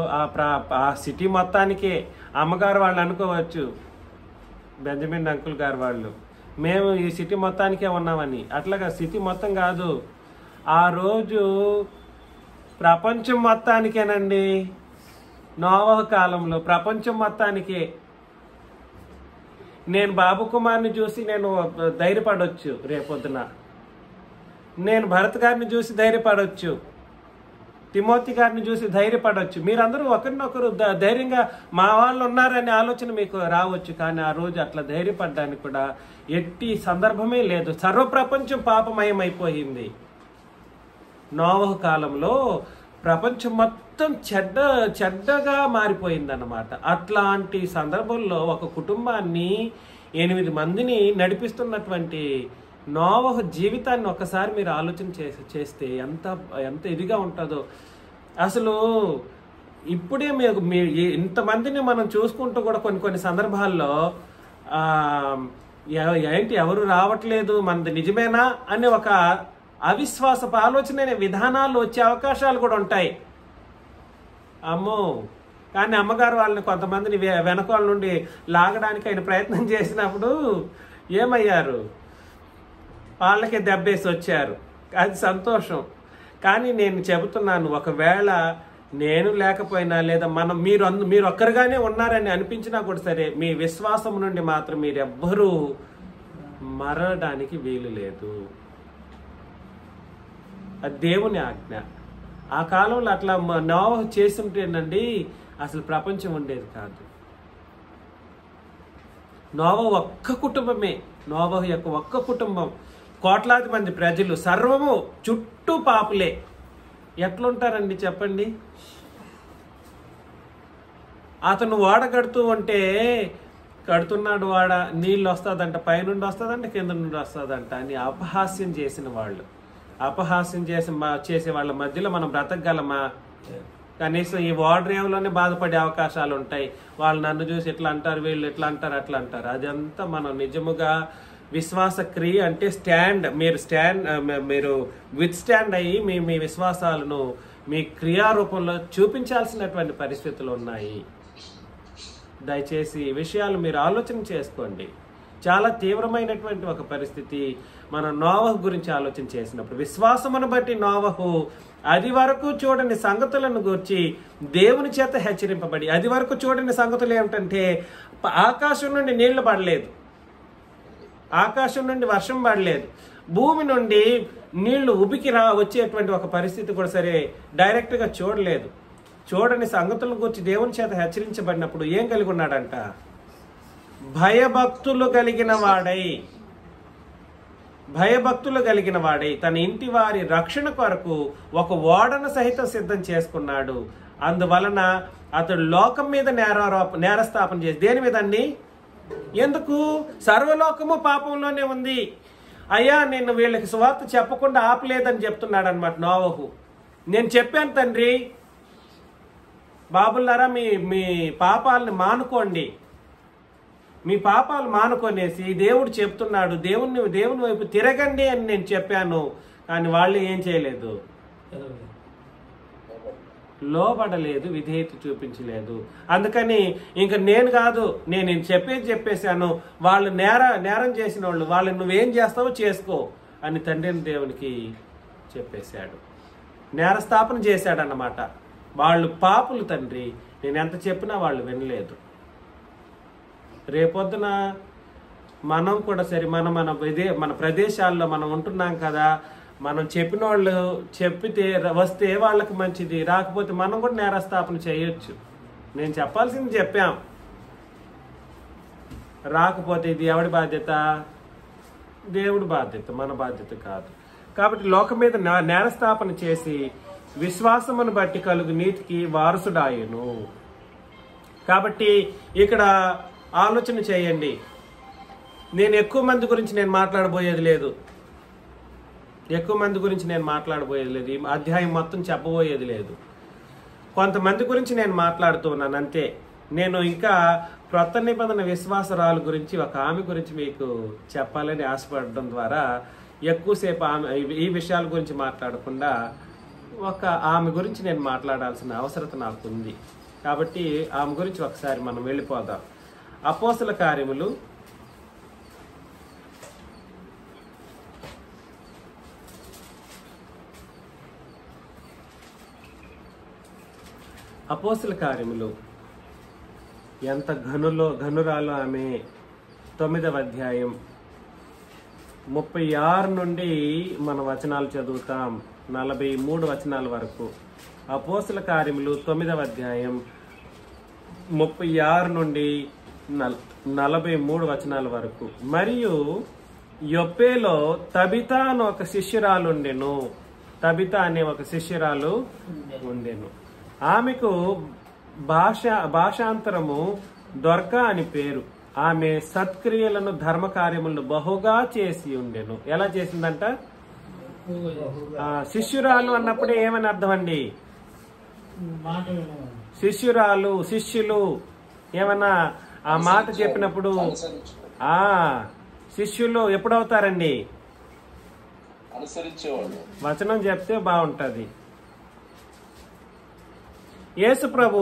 ఆ సిటీ మొత్తానికే అమ్మగారు వాళ్ళు అనుకోవచ్చు, బెంజమిన్ అంకుల్ గారు వాళ్ళు. మేము ఈ సిటీ మొత్తానికే ఉన్నామని. అట్లాగా సిటీ మొత్తం కాదు, ఆ రోజు ప్రపంచం మొత్తానికేనండి. నోవహు కాలంలో ప్రపంచం మొత్తానికే. నేను బాబు కుమార్ని చూసి నేను ధైర్యపడవచ్చు, రేపొద్దున నేను భరత్ గారిని చూసి ధైర్యపడవచ్చు, తిమోతి గారిని చూసి ధైర్యపడవచ్చు. మీరందరూ ఒకరినొకరు ధైర్యంగా మా వాళ్ళు ఉన్నారనే ఆలోచన మీకు రావచ్చు. కానీ ఆ రోజు అట్లా ధైర్యపడడానికి కూడా ఎట్టి సందర్భమే లేదు. సర్వప్రపంచం పాపమయమైపోయింది. నోవహు కాలంలో ప్రపంచం మొత్తం చెడ్డగా మారిపోయిందన్నమాట. అట్లాంటి సందర్భంలో ఒక కుటుంబాన్ని 8 మందిని నడిపిస్తున్నటువంటి నోవహు జీవితాన్ని ఒకసారి మీరు ఆలోచన చేస్తే ఎంత ఇదిగా ఉంటుందో. అసలు ఇప్పుడే ఇంతమందిని మనం చూసుకుంటూ కూడా కొన్ని సందర్భాల్లో ఏంటి ఎవరు రావట్లేదు, మనది నిజమేనా అనే ఒక అవిశ్వాసపు ఆలోచన విధానాలు వచ్చే అవకాశాలు కూడా ఉంటాయి. అమ్మో, కానీ అమ్మగారు వాళ్ళని కొంతమందిని వెనకాల నుండి లాగడానికి ఆయన ప్రయత్నం చేసినప్పుడు ఏమయ్యారు? వాళ్ళకి దెబ్బేసి వచ్చారు. అది సంతోషం. కానీ నేను చెబుతున్నాను, ఒకవేళ నేను లేకపోయినా లేదా మీరు ఒక్కరుగానే ఉన్నారని అనిపించినా కూడా సరే, మీ విశ్వాసం నుండి మాత్రం మీరెవ్వరూ మరడానికి వీలు లేదు. అది దేవుని ఆజ్ఞ. ఆ కాలంలో అట్లా నోవహు చేస్తుంటేనండి అసలు ప్రపంచం ఉండేది కాదు. నోవహు ఒక్క కుటుంబమే, నోవహు యొక్క ఒక్క కుటుంబం, కోట్లాది మంది ప్రజలు, సర్వము చుట్టూ పాపులే. ఎట్లుంటారండి చెప్పండి? అతను ఓడ కడుతూ ఉంటే, కడుతున్నాడు వాడ, నీళ్ళు వస్తుందంట, పైనుండి వస్తుందంట, కింద నుండి వస్తుందంట అని అపహాస్యం చేసిన వాళ్ళు. అపహాస్యం చేసే వాళ్ళ మధ్యలో మనం బ్రతకగలమా? కనీసం ఈ వార్డ్రేవ్లోనే బాధపడే అవకాశాలు ఉంటాయి. వాళ్ళు నన్ను చూసి ఎట్లా అంటారు, వీళ్ళు ఎట్లా అంటారు, అట్లా అంటారు. అదంతా మనం నిజముగా విశ్వాస క్రియ అంటే మీరు విత్ స్టాండ్ అయ్యి మీ విశ్వాసాలను మీ క్రియారూపంలో చూపించాల్సినటువంటి పరిస్థితులు ఉన్నాయి. దయచేసి ఈ విషయాలు మీరు ఆలోచన చేసుకోండి. చాలా తీవ్రమైనటువంటి ఒక పరిస్థితి. మనం నోవహు గురించి ఆలోచన చేసినప్పుడు విశ్వాసమును బట్టి నోవహు అది వరకు చూడని సంగతులను గూర్చి దేవుని చేత హెచ్చరింపబడి, అది వరకు చూడని సంగతులు ఏమిటంటే ఆకాశం నుండి నీళ్లు పడలేదు, ఆకాశం నుండి వర్షం పడలేదు, భూమి నుండి నీళ్లు ఉబికి వచ్చేటువంటి ఒక పరిస్థితి కూడా సరే డైరెక్ట్గా చూడలేదు. చూడని సంగతుల గురించి దేవుని చేత హెచ్చరించబడినప్పుడు ఏం కలిగి ఉన్నాడంట? భయభక్తులు కలిగిన వాడై తన ఇంటి వారి రక్షణ కొరకు ఒక ఓడను సహితం సిద్ధం చేసుకున్నాడు. అందువలన అతడు లోకం మీద నేరస్థాపన చేసి, దేని మీద అండి? ఎందుకు? సర్వలోకము పాపంలోనే ఉంది. అయ్యా నేను వీళ్ళకి సువార్త చెప్పకుండా ఆపలేదని చెప్తున్నాడు అనమాట నోవహు. నేను చెప్పాను తండ్రి, బాబులారా మీ పాపాలని మానుకోండి, మీ పాపాలు మానుకొనేసి దేవుడు చెప్తున్నాడు, దేవుని వైపు తిరగండి అని నేను చెప్పాను. కానీ వాళ్ళు ఏం చేయలేదు, లోబడలేదు, విధేయత చూపించలేదు. అందుకని ఇంకా నేను కాదు, నేను చెప్పేశాను, వాళ్ళు నేరం చేసిన వాళ్ళు, వాళ్ళని నువ్వేం చేస్తావో చేసుకో అని తండ్రిని దేవునికి చెప్పేశాడు. నేరస్థాపన చేశాడన్నమాట. వాళ్ళు పాపులు తండ్రి, నేను ఎంత చెప్పినా వాళ్ళు వినలేదు. రేపొద్దున మనం కూడా సరే మన ప్రదేశాల్లో మనం ఉంటున్నాం కదా, మనం చెప్పిన వాళ్ళు చెప్పితే వస్తే వాళ్ళకి మంచిది, రాకపోతే మనం కూడా నేరస్థాపన చేయొచ్చు. నేను చెప్పాల్సింది చెప్పాం, రాకపోతే ఇది ఎవడి బాధ్యత? దేవుడి బాధ్యత, మన బాధ్యత కాదు. కాబట్టి లోకం మీద నేరస్థాపన చేసి విశ్వాసమును బట్టి కలుగు నీతికి వారసుడాయను. కాబట్టి ఇక్కడ ఆలోచన చేయండి. నేను ఎక్కువ మంది గురించి మాట్లాడబోయేది లేదు, ఈ అధ్యాయం మొత్తం చెప్పబోయేది లేదు. కొంతమంది గురించి నేను మాట్లాడుతున్నాను అంతే. నేను ఇంకా క్రొత్త నిబంధన విశ్వాసరాలు గురించి ఒక ఆమె గురించి మీకు చెప్పాలని ఆశపడడం ద్వారా ఎక్కువసేపు ఈ విషయాల గురించి మాట్లాడకుండా ఒక ఆమె గురించి నేను మాట్లాడాల్సిన అవసరత నాకు ఉంది. కాబట్టి ఆమె గురించి ఒకసారి మనం వెళ్ళిపోదాం. అపోస్తల కార్యములు ఎంత ఘనురాలు ఆమె. 9వ అధ్యాయం 36 నుండి మన వచనాలు చదువుతాం, 43 వచనాల వరకు. అపోస్తల కార్యములు 9వ అధ్యాయం 36 నుండి 43 వచనాల వరకు. మరియు యొప్పేలో తబితా అనే ఒక శిష్యురాలు ఉండెను. తబితా అనే ఒక శిష్యురాలు ఉండెను. ఆమెకు భాషాంతరము దొర్కా అని పేరు. ఆమె సత్క్రియలను ధర్మకార్యములను బహుగా చేసి ఉండెను. ఎలా చేసిందంట? శిష్యురాలు అన్నప్పుడే ఏమని అర్థం అండి? శిష్యురాలు, శిష్యులు ఏమన్నా ఆ మాట చెప్పినప్పుడు శిష్యులు ఎప్పుడవుతారండి? వచనం చెప్తే బాగుంటది. యేసు ప్రభు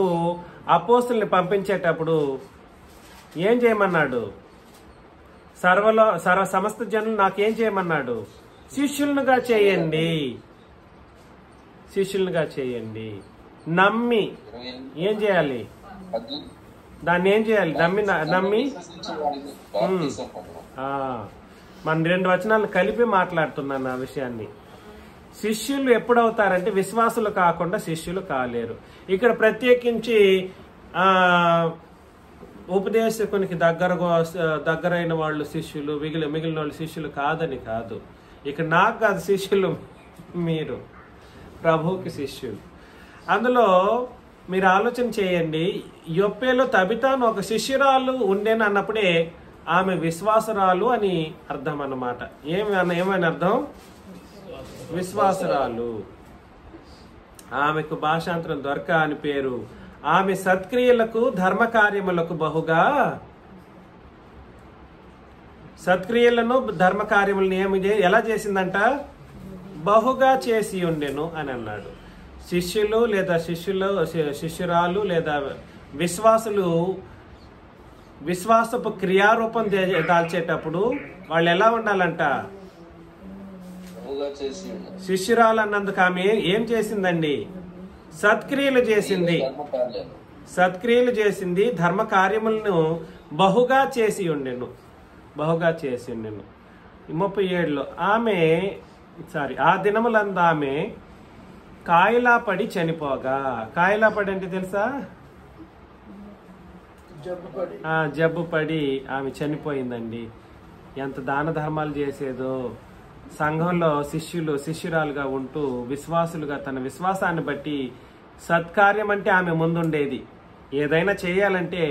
అపోస్తుల్ని పంపించేటప్పుడు ఏం చేయమన్నాడు? సమస్త జనులు నాకేం చేయమన్నాడు? శిష్యులుగా చేయండి. నమ్మి ఏం చేయాలి? దాన్ని ఏం చేయాలి? నమ్మి మన 2 వచనాలు కలిపి మాట్లాడుతున్నాను ఆ విషయాన్ని. శిష్యులు ఎప్పుడవుతారంటే విశ్వాసులు కాకుండా శిష్యులు కాలేరు. ఇక్కడ ప్రత్యేకించి ఉపదేశకునికి దగ్గరైన వాళ్ళు శిష్యులు, మిగిలిన వాళ్ళు శిష్యులు కాదని కాదు. ఇక్కడ నాకు కాదు శిష్యులు, మీరు ప్రభువుకి శిష్యులు. అందులో మీరు ఆలోచన చేయండి. యొప్పేలో తబితాను ఒక శిష్యురాలు ఉండేను అన్నప్పుడే ఆమె విశ్వాసరాలు అని అర్థం అన్నమాట. ఏమని అర్థం? విశ్వాసురాలు. ఆమెకు భాషాంతరం దొరక అని పేరు. ఆమె సత్క్రియలకు ధర్మకార్యములకు బహుగా, సత్క్రియలను ధర్మకార్యములను ఎలా చేసిందంట? బహుగా చేసి ఉండెను అని అన్నాడు. శిష్యులు లేదా శిష్యురాలు లేదా విశ్వాసులు విశ్వాసపు క్రియారూపం దాల్చేటప్పుడు వాళ్ళు ఎలా ఉండాలంట? శిష్యురాలు అన్నందుకు ఆమె ఏం చేసిందండి? సత్క్రియలు చేసింది. సత్క్రియలు చేసింది, ధర్మ కార్యములను బహుగా చేసి ఉండెను. బహుగా చేసి ఉండెను. 37లో ఆమె ఆ దినములందు ఆమె కాయలాపడి చనిపోగా. కాయలాపడి అంటే తెలుసా? జబ్బు పడి ఆమె చనిపోయిందండి. ఎంత దాన ధర్మాలు చేసేదో. సంఘంలో శిష్యురాలుగా ఉంటూ విశ్వాసులుగా తన విశ్వాసాన్ని బట్టి సత్కార్యం అంటే ఆమె ముందుండేది. ఏదైనా చేయాలంటే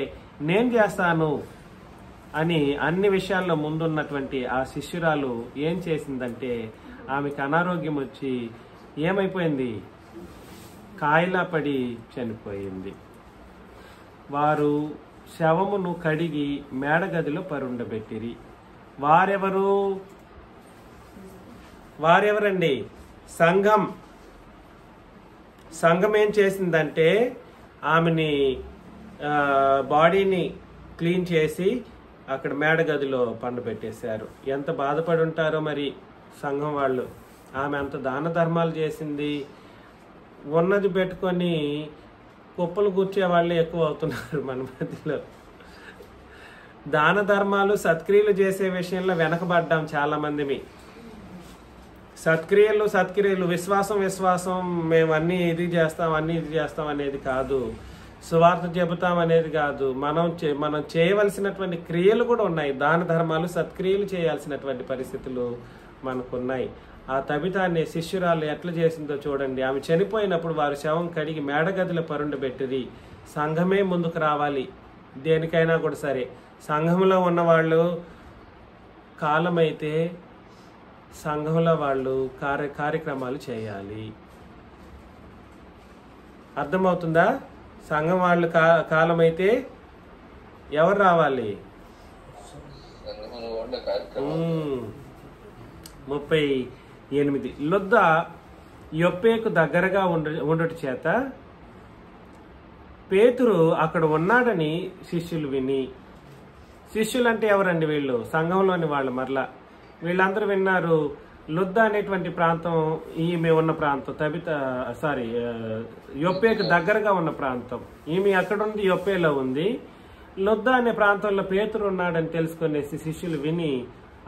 నేను చేస్తాను అని అన్ని విషయాల్లో ముందున్నటువంటి ఆ శిష్యురాలు ఏం చేసిందంటే ఆమెకు అనారోగ్యం వచ్చి ఏమైపోయింది? కాయలా పడి చనిపోయింది. వారు శవమును కడిగి మేడగదిలో పరుండబెట్టిరి. వారెవరండి? సంఘం ఏం చేసిందంటే ఆమెని బాడీని క్లీన్ చేసి అక్కడ మేడగదిలో పండబెట్టేశారు. ఎంత బాధపడి ఉంటారో మరి సంఘం వాళ్ళు. ఆమె అంత దాన ధర్మాలు చేసింది. ఉన్నది పెట్టుకొని కుప్పలు కూర్చే వాళ్ళే ఎక్కువ అవుతున్నారు మన మధ్యలో. దాన ధర్మాలు సత్క్రియలు చేసే విషయంలో వెనకబడ్డాం చాలా మందిమి. సత్క్రియలు విశ్వాసం మేము అన్ని ఇది చేస్తాం అనేది కాదు. సువార్త చెబుతాం అనేది కాదు. మనం చేయవలసినటువంటి క్రియలు కూడా ఉన్నాయి. దాన ధర్మాలు సత్క్రియలు చేయాల్సినటువంటి పరిస్థితులు మనకున్నాయి. ఆ తబిత అనే శిష్యురాలు ఎట్లా చేసిందో చూడండి. ఆమె చనిపోయినప్పుడు వారు శవం కడిగి మేడగదిలో పరుండబెట్టిరి. సంఘమే ముందుకు రావాలి దేనికైనా కూడా సరే. సంఘంలో ఉన్నవాళ్ళు కాలమైతే సంఘంలో వాళ్ళు కార్యక్రమాలు చేయాలి. అర్థమవుతుందా? సంఘం వాళ్ళు కాలమైతే ఎవరు రావాలి? 38 లొద్ద యొప్పేకు దగ్గరగా ఉండట చేత పేతురు అక్కడ ఉన్నాడని శిష్యులు విని. శిష్యులు అంటే ఎవరండి? వీళ్ళు సంఘంలోని వాళ్ళు. మరలా వీళ్ళందరూ విన్నారు. లుద్ద అనేటువంటి ప్రాంతం ఈమె ఉన్న ప్రాంతం. యొప్పేకు దగ్గరగా ఉన్న ప్రాంతం. ఈమె అక్కడుంది, యొప్పేలో ఉంది. లుద్ద అనే ప్రాంతంలో పేతురు ఉన్నాడని తెలుసుకునేసి శిష్యులు విని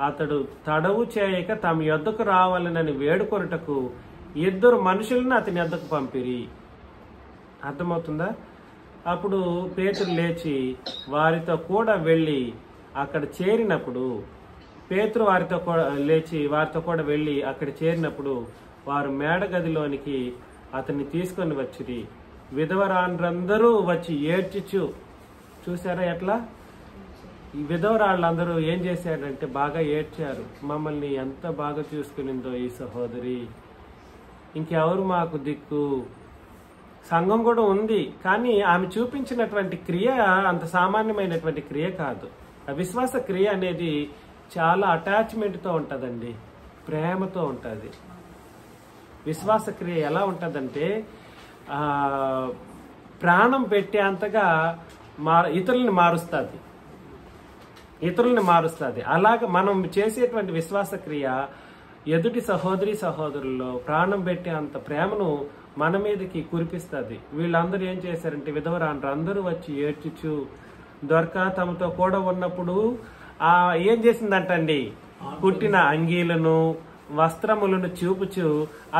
అతడు తడవు చేయక తమ యొద్దకు రావాలనని వేడుకొనుటకు 2 మనుషులను అతని యొద్దకు పంపిరి. అర్థమవుతుందా? అప్పుడు పేతురు లేచి వారితో కూడా వెళ్ళి అక్కడ చేరినప్పుడు వారు మేడగదిలోనికి అతన్ని తీసుకొని వచ్చిరి. విధవరాండ్రందరూ వచ్చి ఏడ్చుచు. చూసారా ఎట్లా? ఈ విధవరాళ్ళందరూ ఏం చేశారంటే బాగా ఏడ్చారు. మమ్మల్ని ఎంత బాగా చూసుకునిందో ఈ సహోదరి, ఇంకెవరు మాకు దిక్కు. సంఘం కూడా ఉంది, కానీ ఆమె చూపించినటువంటి క్రియ అంత సామాన్యమైనటువంటి క్రియ కాదు. అవిశ్వాస క్రియ అనేది చాలా అటాచ్మెంట్తో ఉంటుందండి, ప్రేమతో ఉంటుంది. విశ్వాస క్రియ ఎలా ఉంటుందంటే ప్రాణం పెట్టేంతగా ఇతరుల్ని మారుస్తుంది. అలాగ మనం చేసేటువంటి విశ్వాస క్రియ ఎదుటి సహోదరుల్లో ప్రాణం పెట్టే అంత ప్రేమను మన మీదకి కురిపిస్తుంది. వీళ్ళందరూ ఏం చేశారంటే విధవరాండ్రు అందరూ వచ్చి ఏడ్చుచు దొరక తమతో కూడా ఉన్నప్పుడు ఏం చేసిందంటండి, కుట్టిన అంగీలను వస్త్రములను చూపుచు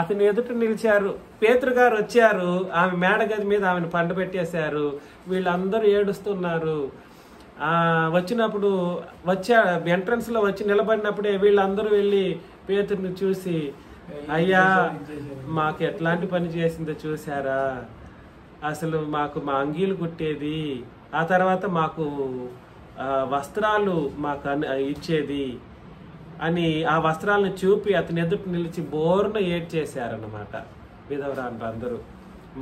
అతని ఎదుట నిలిచారు. పేతురు గారు వచ్చారు, ఆమె మేడగది మీద ఆమెను పండబెట్టేశారు. వీళ్ళందరూ ఏడుస్తున్నారు. వచ్చినప్పుడు ఎంట్రన్స్ లో వచ్చి నిలబడినప్పుడే వీళ్ళందరూ వెళ్ళి పేతురుని చూసి, అయ్యా మాకు ఎట్లాంటి పని చేసిందో చూసారా, అసలు మాకు మా అంగీలు కుట్టేది, ఆ తర్వాత మాకు వస్త్రాలు మాకు ఇచ్చేది, అని ఆ వస్త్రాలను చూపి అతని ఎదుటి నిలిచి బోర్న ఏడ్చేశారన్నమాట విధవరాండ్రు అందరూ.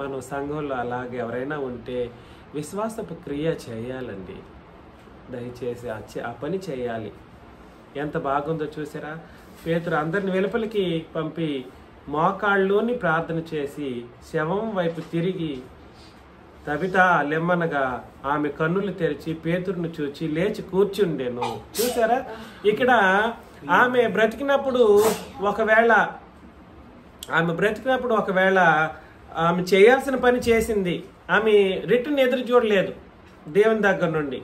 మనం సంఘంలో అలాగే ఎవరైనా ఉంటే విశ్వాసపు క్రియ చేయాలండి. దయచేసి ఆ పని చేయాలి. ఎంత బాగుందో చూసారా? పేతురు అందరిని వెలుపలికి పంపి మోకాళ్ళలోని ప్రార్థన చేసి శవం వైపు తిరిగి తబిత లెమ్మనగా ఆమె కన్నులు తెరిచి పేతురును చూచి లేచి కూర్చుండెను. చూసారా? ఇక్కడ ఆమె బ్రతికినప్పుడు ఒకవేళ ఆమె చేయాల్సిన పని చేసింది. ఆమె రిటర్న్ ఎదురు చూడలేదు దేవుని దగ్గర నుండి.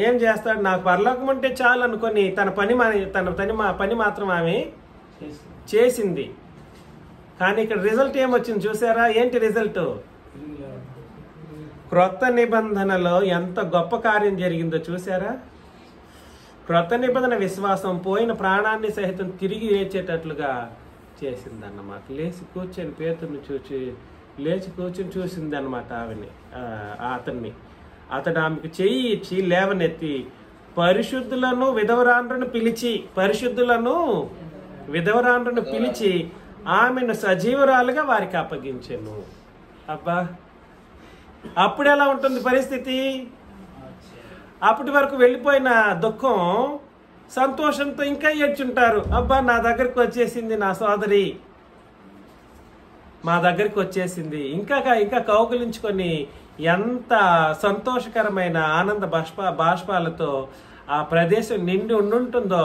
ఏం చేస్తాడు, నాకు పరలోకం ఉంటే చాలు అనుకొని తన పని మాత్రం ఆమె చేసింది. కానీ ఇక్కడ రిజల్ట్ ఏమొచ్చింది చూసారా? ఏంటి రిజల్ట్? క్రొత్త నిబంధనలో ఎంత గొప్ప కార్యం జరిగిందో చూసారా? క్రొత్త నిబంధన విశ్వాసం పోయిన ప్రాణాన్ని సహితం తిరిగి లేచేటట్లుగా చేసిందన్నమాట. లేచి కూర్చుని చూసింది అన్నమాట అతన్ని. అతడు ఆమెకు చెయ్యి ఇచ్చి లేవనెత్తి పరిశుద్ధులను విధవరాండ్రును పిలిచి ఆమెను సజీవురాలుగా వారికి అప్పగించెను. అబ్బా, అప్పుడు ఎలా ఉంటుంది పరిస్థితి? అప్పటి వరకు వెళ్ళిపోయిన దుఃఖం సంతోషంతో ఇంకా ఏడ్చుంటారు. అబ్బా, నా దగ్గరికి వచ్చేసింది నా సోదరి, మా దగ్గరికి వచ్చేసింది. ఇంకా కౌగులించుకొని ఎంత సంతోషకరమైన ఆనంద బాష్పాలతో ఆ ప్రదేశం నిండి ఉండుంటుందో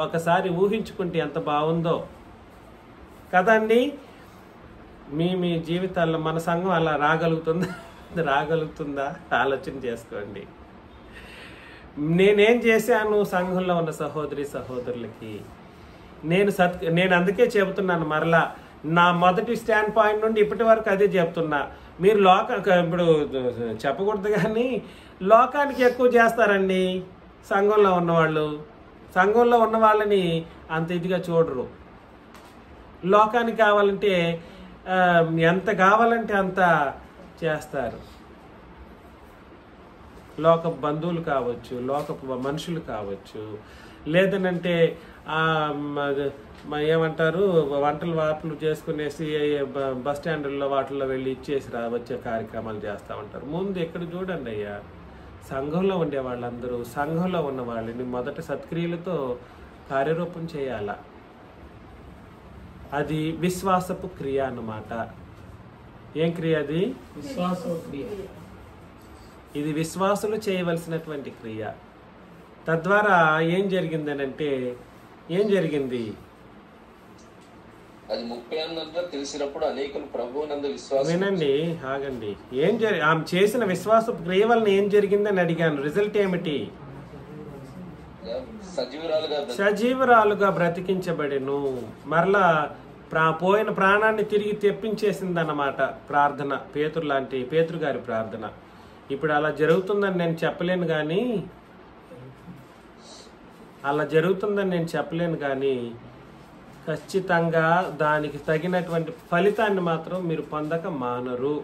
ఒకసారి ఊహించుకుంటే ఎంత బాగుందో కదండి. మీ జీవితాల్లో మన సంఘం అలా రాగలుగుతుందా ఆలోచన చేసుకోండి. నేనేం చేశాను సంఘంలో ఉన్న సహోదరులకి? నేను అందుకే చెబుతున్నాను మరలా, నా మొదటి స్టాండ్ పాయింట్ నుండి ఇప్పటి వరకు అదే చెప్తున్నా. మీరు ఇప్పుడు చెప్పకూడదు కానీ లోకానికి ఎక్కువ చేస్తారండి సంఘంలో ఉన్నవాళ్ళు. సంఘంలో ఉన్న వాళ్ళని అంత ఇదిగా చూడరు. లోకానికి కావాలంటే ఎంత కావాలంటే అంత చేస్తారు. లోకపు బంధువులు కావచ్చు, లోకపు మనుషులు కావచ్చు, లేదనంటే ఏమంటారు వాటలు చేసుకునేసి బస్ స్టాండ్లో వాటిల్లో వెళ్ళి ఇచ్చేసి వచ్చే కార్యక్రమాలు చేస్తూ ఉంటారు. ముందు ఎక్కడ చూడండి అయ్యా, సంఘంలో ఉండే వాళ్ళందరూ సంఘంలో ఉన్న వాళ్ళని మొదట సత్క్రియలతో కార్యరూపం చేయాల. అది విశ్వాసపు క్రియ అన్నమాట. ఏం క్రియ అది? విశ్వాసపు క్రియ. ఇది విశ్వాసులు చేయవలసినటువంటి క్రియ. తద్వారా ఏం జరిగిందనంటే ఏం జరిగింది? అది 30 తెలిసినప్పుడు అనేకులు ప్రభువునందు విశ్వాసం. వినండి, ఆగండి. ఆమె చేసిన విశ్వాస క్రియ వలన ఏం జరిగిందని అడిగాను. రిజల్ట్ ఏమిటి? సజీవురాలుగా బ్రతికించబడెను. మరలా పోయిన ప్రాణాన్ని తిరిగి తెప్పించేసింది అన్నమాట ప్రార్థన. పేతురు గారి ప్రార్థన. ఇప్పుడు అలా జరుగుతుందని నేను చెప్పలేను కానీ ఖచ్చితంగా దానికి తగినటువంటి ఫలితాన్ని మాత్రం మీరు పొందక మానరు.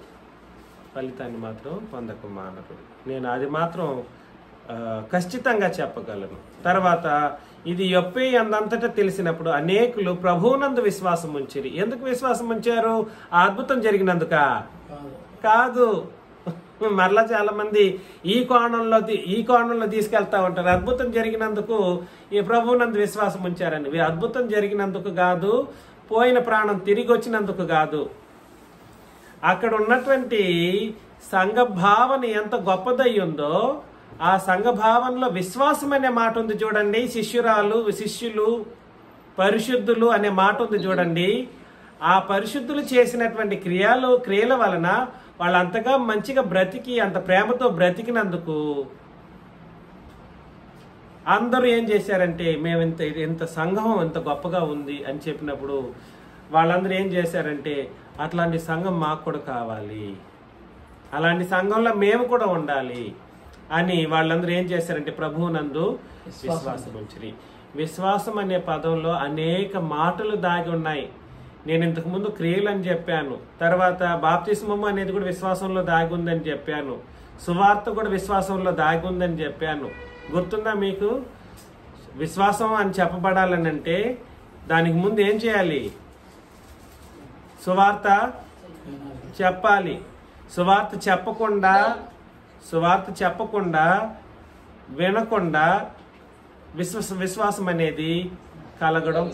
నేను అది మాత్రం ఖచ్చితంగా చెప్పగలను. తర్వాత ఇది యొప్పే అందంతటా తెలిసినప్పుడు అనేకులు ప్రభువునందు విశ్వాసం ఉంచిరి. ఎందుకు విశ్వాసం ఉంచారు? ఆ అద్భుతం జరిగినందుక కాదు. మరలా చాలా మంది ఈ కోణంలో తీసుకెళ్తా ఉంటారు. అద్భుతం జరిగినందుకు ఈ ప్రభువునందు విశ్వాసం ఉంచారని. అద్భుతం జరిగినందుకు కాదు, పోయిన ప్రాణం తిరిగి వచ్చినందుకు కాదు. అక్కడ ఉన్నటువంటి సంఘ భావన ఎంత గొప్పదై ఉందో, ఆ సంఘ భావనలో విశ్వాసం అనే మాట ఉంది చూడండి. శిష్యులు పరిశుద్ధులు అనే మాట ఉంది చూడండి. ఆ పరిశుద్ధులు చేసినటువంటి క్రియల వలన వాళ్ళంతగా మంచిగా బ్రతికి అంత ప్రేమతో బ్రతికినందుకు అందరూ ఏం చేశారంటే, మేము ఇంత సంఘం ఎంత గొప్పగా ఉంది అని చెప్పినప్పుడు వాళ్ళందరూ ఏం చేశారంటే, అట్లాంటి సంఘం మాకు కూడా కావాలి, అలాంటి సంఘంలో మేము కూడా ఉండాలి అని వాళ్ళందరూ ఏం చేశారంటే ప్రభువునందు విశ్వాసం ఉంచిరి. విశ్వాసం అనే పదంలో అనేక మాటలు దాగి ఉన్నాయి. నేను ఇంతకు ముందు క్రియలు అని చెప్పాను. తర్వాత బాప్తిస్మము అనేది కూడా విశ్వాసంలో దాగి ఉందని చెప్పాను. సువార్త కూడా విశ్వాసంలో దాగి ఉందని చెప్పాను. గుర్తుందా మీకు? విశ్వాసం అని చెప్పబడాలని అంటే దానికి ముందు ఏం చేయాలి? సువార్త చెప్పాలి. సువార్త చెప్పకుండా వినకుండా విశ్వాసం అనేది కలగడం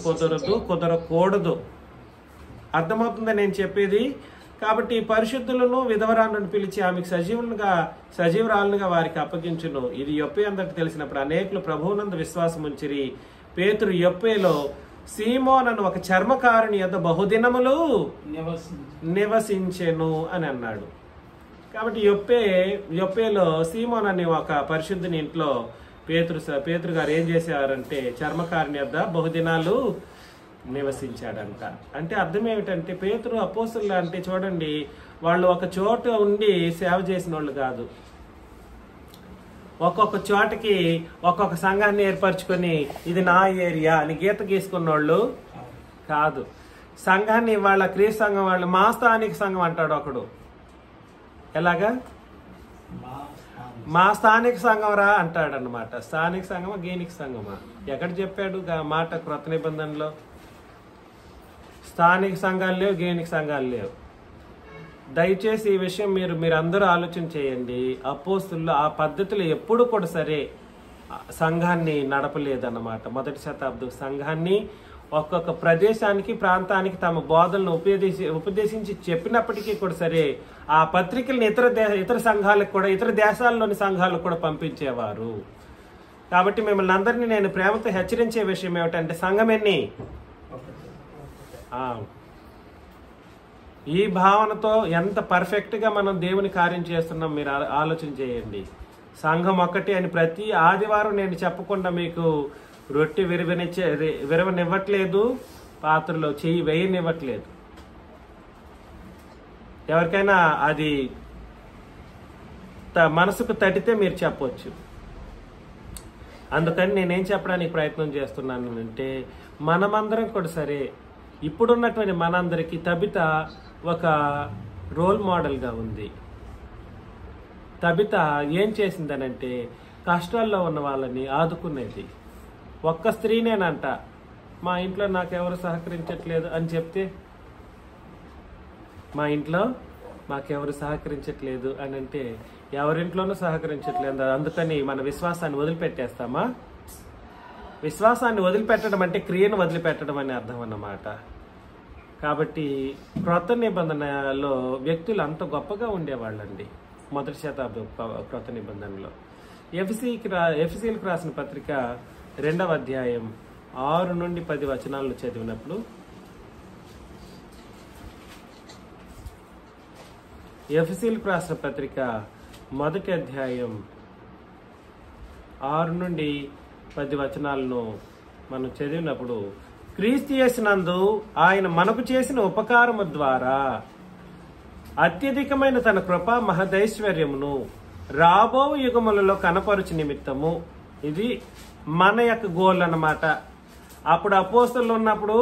కుదరకూడదు. అర్థమవుతుందని నేను చెప్పేది. కాబట్టి పరిశుద్ధులను విధవరాలను పిలిచి ఆమెకు సజీవురాలుగా వారికి అప్పగించును. ఇది యొప్పే అందరికి తెలిసినప్పుడు అనేకులు ప్రభువునందు విశ్వాసం ఉంచిరి. పేతురు యొప్పేలో సీమోనను ఒక చర్మకారుని యొద్ద బహుదినములు నివసించెను అని అన్నాడు. కాబట్టి యొప్పేలో సీమోన్ అనే ఒక పరిశుద్ధుని ఇంట్లో పేతురు గారు ఏం చేసేవారంటే చర్మకారుని యొద్ద బహుదినాలు నివసించాడంట. అంటే అర్థం ఏమిటంటే పేతురు అపోస్తులు అంటే చూడండి, వాళ్ళు ఒక చోట ఉండి సేవ చేసిన వాళ్ళు కాదు. ఒక్కొక్క చోటకి ఒక్కొక్క సంఘాన్ని ఏర్పరచుకొని ఇది నా ఏరియా అని గీత గీసుకున్న వాళ్ళు కాదు. సంఘాన్ని వాళ్ళ క్రీస్తు సంఘం వాళ్ళు మా స్థానిక సంఘం అంటాడు ఒకడు. ఎలాగా? మా స్థానిక సంఘం రా అంటాడు అన్నమాట. స్థానిక సంఘమా గీనిక సంఘమా? ఎక్కడ చెప్పాడు మాట క్రొత్త నిబంధనలో? స్థానిక సంఘాలు లేవు, గీనిక సంఘాలు లేవు. దయచేసి ఈ విషయం మీరు అందరూ ఆలోచన చేయండి. అపోస్తులు ఆ పద్ధతిలో ఎప్పుడు కూడా సరే సంఘాన్ని నడపలేదన్నమాట. మొదటి శతాబ్దం సంఘాన్ని ఒక్కొక్క ప్రదేశానికి ప్రాంతానికి తమ బోధనలు ఉపదేశించి చెప్పినప్పటికీ కూడా సరే ఆ పత్రికల్ని ఇతర సంఘాలకు కూడా ఇతర దేశాల్లోని సంఘాలకు కూడా పంపించేవారు. కాబట్టి మిమ్మల్ని అందరినీ నేను ప్రేమతో హెచ్చరించే విషయం ఏమిటంటే సంఘం ఎన్ని? ఈ భావనతో ఎంత పర్ఫెక్ట్గా మనం దేవుని కార్యం చేస్తున్నాం మీరు ఆలోచన చేయండి. సంఘం ఒక్కటి అని ప్రతి ఆదివారం నేను చెప్పకుండా మీకు రొట్టె విరవనివ్వట్లేదు, పాత్రలో చెయ్యి వేయనివ్వట్లేదు. ఎవరికైనా అది మనసుకు తటితే మీరు చెప్పొచ్చు. అందుకని నేనేం చెప్పడానికి ప్రయత్నం చేస్తున్నాను అంటే మనమందరం కూడా సరే ఇప్పుడున్నటువంటి మనందరికీ తబిత ఒక రోల్ మోడల్గా ఉంది. తబిత ఏం చేసిందనంటే కష్టాల్లో ఉన్న వాళ్ళని ఆదుకునేది. ఒక్క స్త్రీనేనంట మా ఇంట్లో నాకెవరు సహకరించట్లేదు అని చెప్తే, మా ఇంట్లో మాకెవరు సహకరించట్లేదు అని అంటే ఎవరింట్లోనూ సహకరించట్లేదు. అందుకని మన విశ్వాసాన్ని వదిలిపెట్టేస్తామా? విశ్వాసాన్ని వదిలిపెట్టడం అంటే క్రియను వదిలిపెట్టడం అని అర్థం అన్నమాట. కాబట్టి క్రొత్త నిబంధనలో వ్యక్తులు అంత గొప్పగా ఉండేవాళ్ళండి. మొదటి శతాబ్దం క్రొత్త నిబంధనలో ఎఫెసీయులకు రాసిన పత్రిక 2వ అధ్యాయం 6 నుండి 10 వచనాలను చదివినప్పుడు ఎఫెసీయులకు రాసిన పత్రిక 1వ అధ్యాయం 6 నుండి 10 వచనాలను మనం చదివినప్పుడు క్రీస్తు యేసునందు ఆయన మనకు చేసిన ఉపకారము ద్వారా అత్యధికమైన తన కృపా మహదైశ్వర్యమును రాబో యుగములలో కనపరుచు నిమిత్తము, ఇది మన యొక్క గోల్ అన్నమాట. అప్పుడు అపోస్తలులు ఉన్నప్పుడు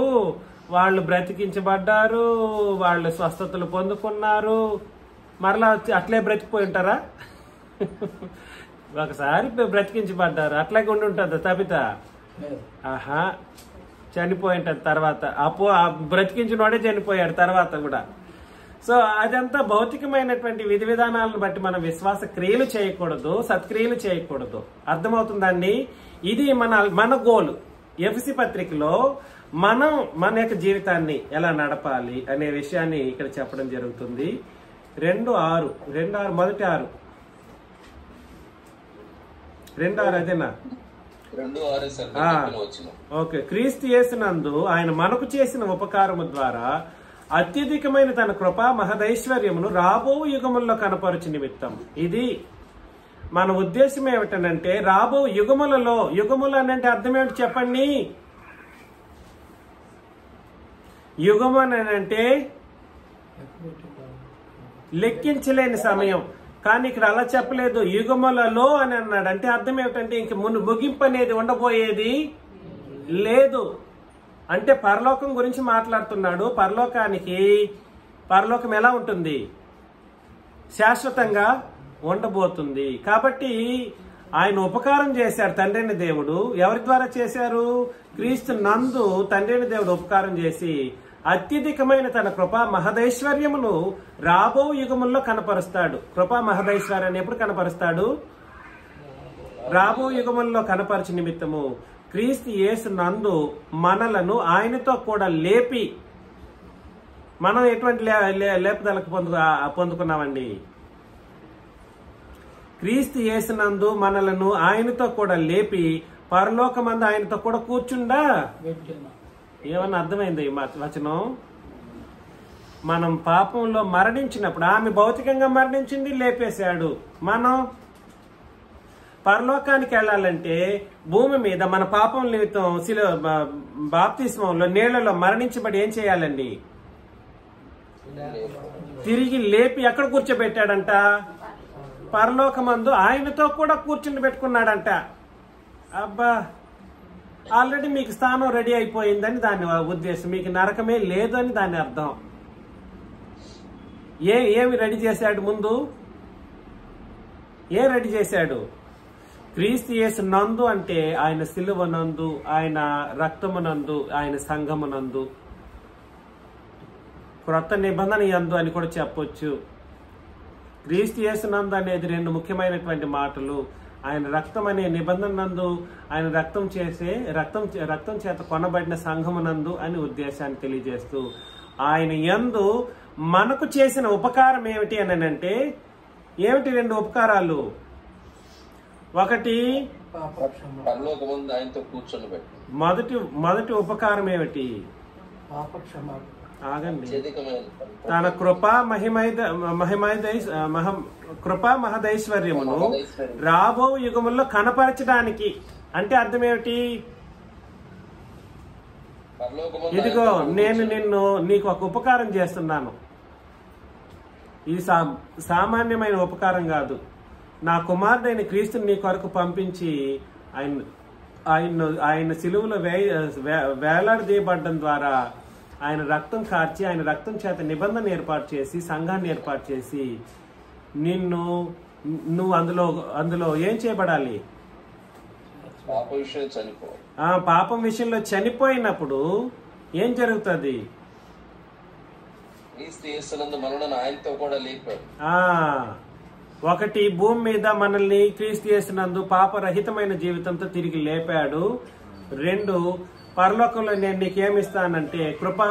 వాళ్ళు బ్రతికించబడ్డారు, వాళ్ళు స్వస్థతలు పొందుకున్నారు. మరలా అట్లే బ్రతికిపోయి ఉంటారా? ఒకసారి బ్రతికించబడ్డారు, అట్లాగే ఉండి ఉంటుంది తబిత. ఆహా, చనిపోయి ఉంటుంది తర్వాత. బ్రతికించిన వాడే చనిపోయాడు తర్వాత కూడా. సో అదంతా భౌతికమైనటువంటి విధి విధానాలను బట్టి మనం విశ్వాస క్రియలు చేయకూడదు, సత్క్రియలు చేయకూడదు. అర్థమవుతుందండి? ఇది మన గోల్. ఎఫెసీ పత్రికలో మనం మన యొక్క జీవితాన్ని ఎలా నడపాలి అనే విషయాన్ని ఇక్కడ చెప్పడం జరుగుతుంది. 2:6 మొదటి 6 2:6 అదేనా? ఓకే. క్రీస్తు యేసునందు ఆయన మనకు చేసిన ఉపకారము ద్వారా అత్యధికమైన తన కృపా మహదైశ్వర్యమును రాబో యుగముల్లో కనపరుచు నిమిత్తం. ఇది మన ఉద్దేశం ఏమిటనంటే రాబో యుగములలో, యుగములు అంటే అర్థం ఏమిటి చెప్పండి? యుగము అంటే లెక్కించలేని సమయం. కానీ ఇక్కడ అలా చెప్పలేదు, యుగములలో అని అన్నాడు. అంటే అర్థం ఏమిటంటే ఇంక ముగింపు అనేది ఉండబోయేది లేదు. అంటే పరలోకం గురించి మాట్లాడుతున్నాడు. పరలోకం ఎలా ఉంటుంది? శాశ్వతంగా ఉండబోతుంది. కాబట్టి ఆయన ఉపకారం చేశారు తండ్రిని దేవుడు. ఎవరి ద్వారా చేశారు? క్రీస్తు నందు తండ్రిని దేవుడు ఉపకారం చేసి అత్యధికమైన తన కృపా మహదైశ్వర్యమును రాబో యుగముల్లో కనపరుస్తాడు. కృపా మహదైశ్వర్యాన్ని ఎప్పుడు కనపరుస్తాడు? రాబో యుగముల్లో కనపరచు నిమిత్తము క్రీస్తు యేసు నందు మనలను ఆయనతో కూడా లేపి, మనం ఎటువంటి లేపుదలకు పొందుకున్నామండి? క్రీస్తు యేసునందు మనలను ఆయనతో కూడా లేపి పరలోకమందు ఆయనతో కూడా కూర్చుండా. ఏమన్నా అర్థమైంది ఈ వచనం? మనం పాపంలో మరణించినప్పుడు ఆమె భౌతికంగా మరణించింది, లేపేశాడు. మనం పరలోకానికి వెళ్ళాలంటే భూమి మీద మన పాపం నిమిత్తం బాప్తిస్మంలో నీళ్లలో మరణించబడి ఏం చేయాలండి? తిరిగి లేపి ఎక్కడ కూర్చోబెట్టాడంట? పరలోకమందు ఆయనతో కూడా కూర్చుని పెట్టుకున్నాడంట. అబ్బా, ఆల్రెడీ మీకు స్థానం రెడీ అయిపోయిందని దాని ఉద్దేశం. మీకు నరకమే లేదు అని దాని అర్థం. ఏమి రెడీ చేశాడు ముందు? ఏం రెడీ చేశాడు? క్రీస్తు యేసు నందు అంటే ఆయన సిలువనందు, ఆయన రక్తమునందు, ఆయన సంఘమునందు, క్రొత్త నిబంధన యందు అని కూడా చెప్పొచ్చు. క్రీస్తు యేసు నందు అనేది రెండు ముఖ్యమైనటువంటి మాటలు. ఆయన రక్తం అనే నిబంధన నందు, ఆయన రక్తం చేత కొనబడిన సంఘమునందు అని ఉద్దేశాన్ని తెలియజేస్తూ, ఆయన యందు మనకు చేసిన ఉపకారం ఏమిటి అని అంటే, ఏమిటి రెండు ఉపకారాలు? ఒకటి, ఆయనతో కూర్చొని పెట్టి మొదటి ఉపకారం ఏమిటి? ఆగండి. తన కృపా మహదైశ్వర్యమును రాబో యుగముల్లో కనపరచడానికి. అంటే అర్థం ఏమిటి? ఇదిగో నేను నీకు ఒక ఉపకారం చేస్తున్నాను. ఇది సామాన్యమైన ఉపకారం కాదు. నా కుమారుడైన క్రీస్తుని నీ కొరకు పంపించి ఆయన సిలువలో వేలాడదీయబడ్డం ద్వారా ఆయన రక్తం కార్చి, ఆయన రక్తం చేత నిబంధన ఏర్పాటు చేసి, సంఘాన్ని ఏర్పాటు చేసి, నువ్వు అందులో ఏం చేయబడాలి? పాపం విషయంలో చనిపోయినప్పుడు ఏం జరుగుతుంది? ఒకటి, భూమి మీద మనల్ని క్రీస్తు యేసునందు పాపరహితమైన జీవితంతో తిరిగి లేపాడు. రెండు, పరలోకంలో నేను నీకేమిస్తానంటే కృపా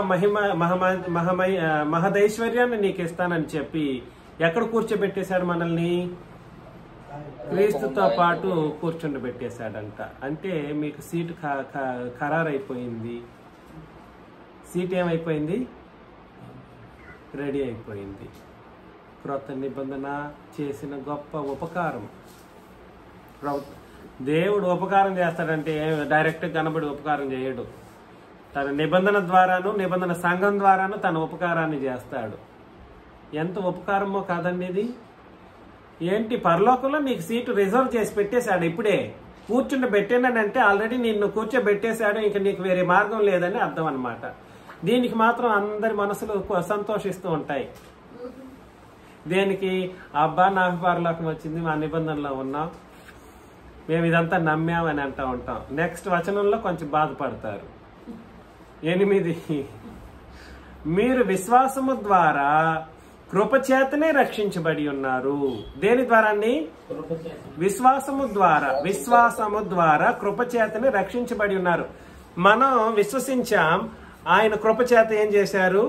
మహదైశ్వర్యాన్ని నీకు ఇస్తానని చెప్పి ఎక్కడ కూర్చోబెట్టేశాడు మనల్ని? క్రీస్తుతో పాటు కూర్చుండబెట్టేశాడంట. అంటే మీకు సీటు ఖరారైపోయింది. సీట్ ఏమైపోయింది? రెడీ అయిపోయింది. క్రొత్త నిబంధన చేసిన గొప్ప ఉపకారం. దేవుడు ఉపకారం చేస్తాడంటే డైరెక్ట్ కనబడి ఉపకారం చేయడు. తన నిబంధన ద్వారాను, నిబంధన సంఘం ద్వారాను తన ఉపకారాన్ని చేస్తాడు. ఎంత ఉపకారమో కాదండి ఇది. ఏంటి, పరలోకంలో నీకు సీటు రిజర్వ్ చేసి పెట్టేశాడు. ఇప్పుడే కూర్చుండి పెట్టానంటే ఆల్రెడీ నిన్ను కూర్చోబెట్టేశాడు. ఇంక నీకు వేరే మార్గం లేదని అర్థం అన్నమాట. దీనికి మాత్రం అందరి మనసులు సంతోషిస్తూ ఉంటాయి. దేనికి? అబ్బా, నాకు పరలోకం వచ్చింది, మా నిబంధనలో ఉన్నాం, మేము ఇదంతా నమ్మామని అంటూ ఉంటాం. నెక్స్ట్ వచనంలో కొంచెం బాధపడతారు. 8, మీరు విశ్వాసము ద్వారా కృపచేతనే రక్షించబడి ఉన్నారు. దేని ద్వారా అండి? విశ్వాసము ద్వారా కృపచేతనే రక్షించబడి ఉన్నారు. మనం విశ్వసించాం, ఆయన కృపచేత ఏం చేశారు?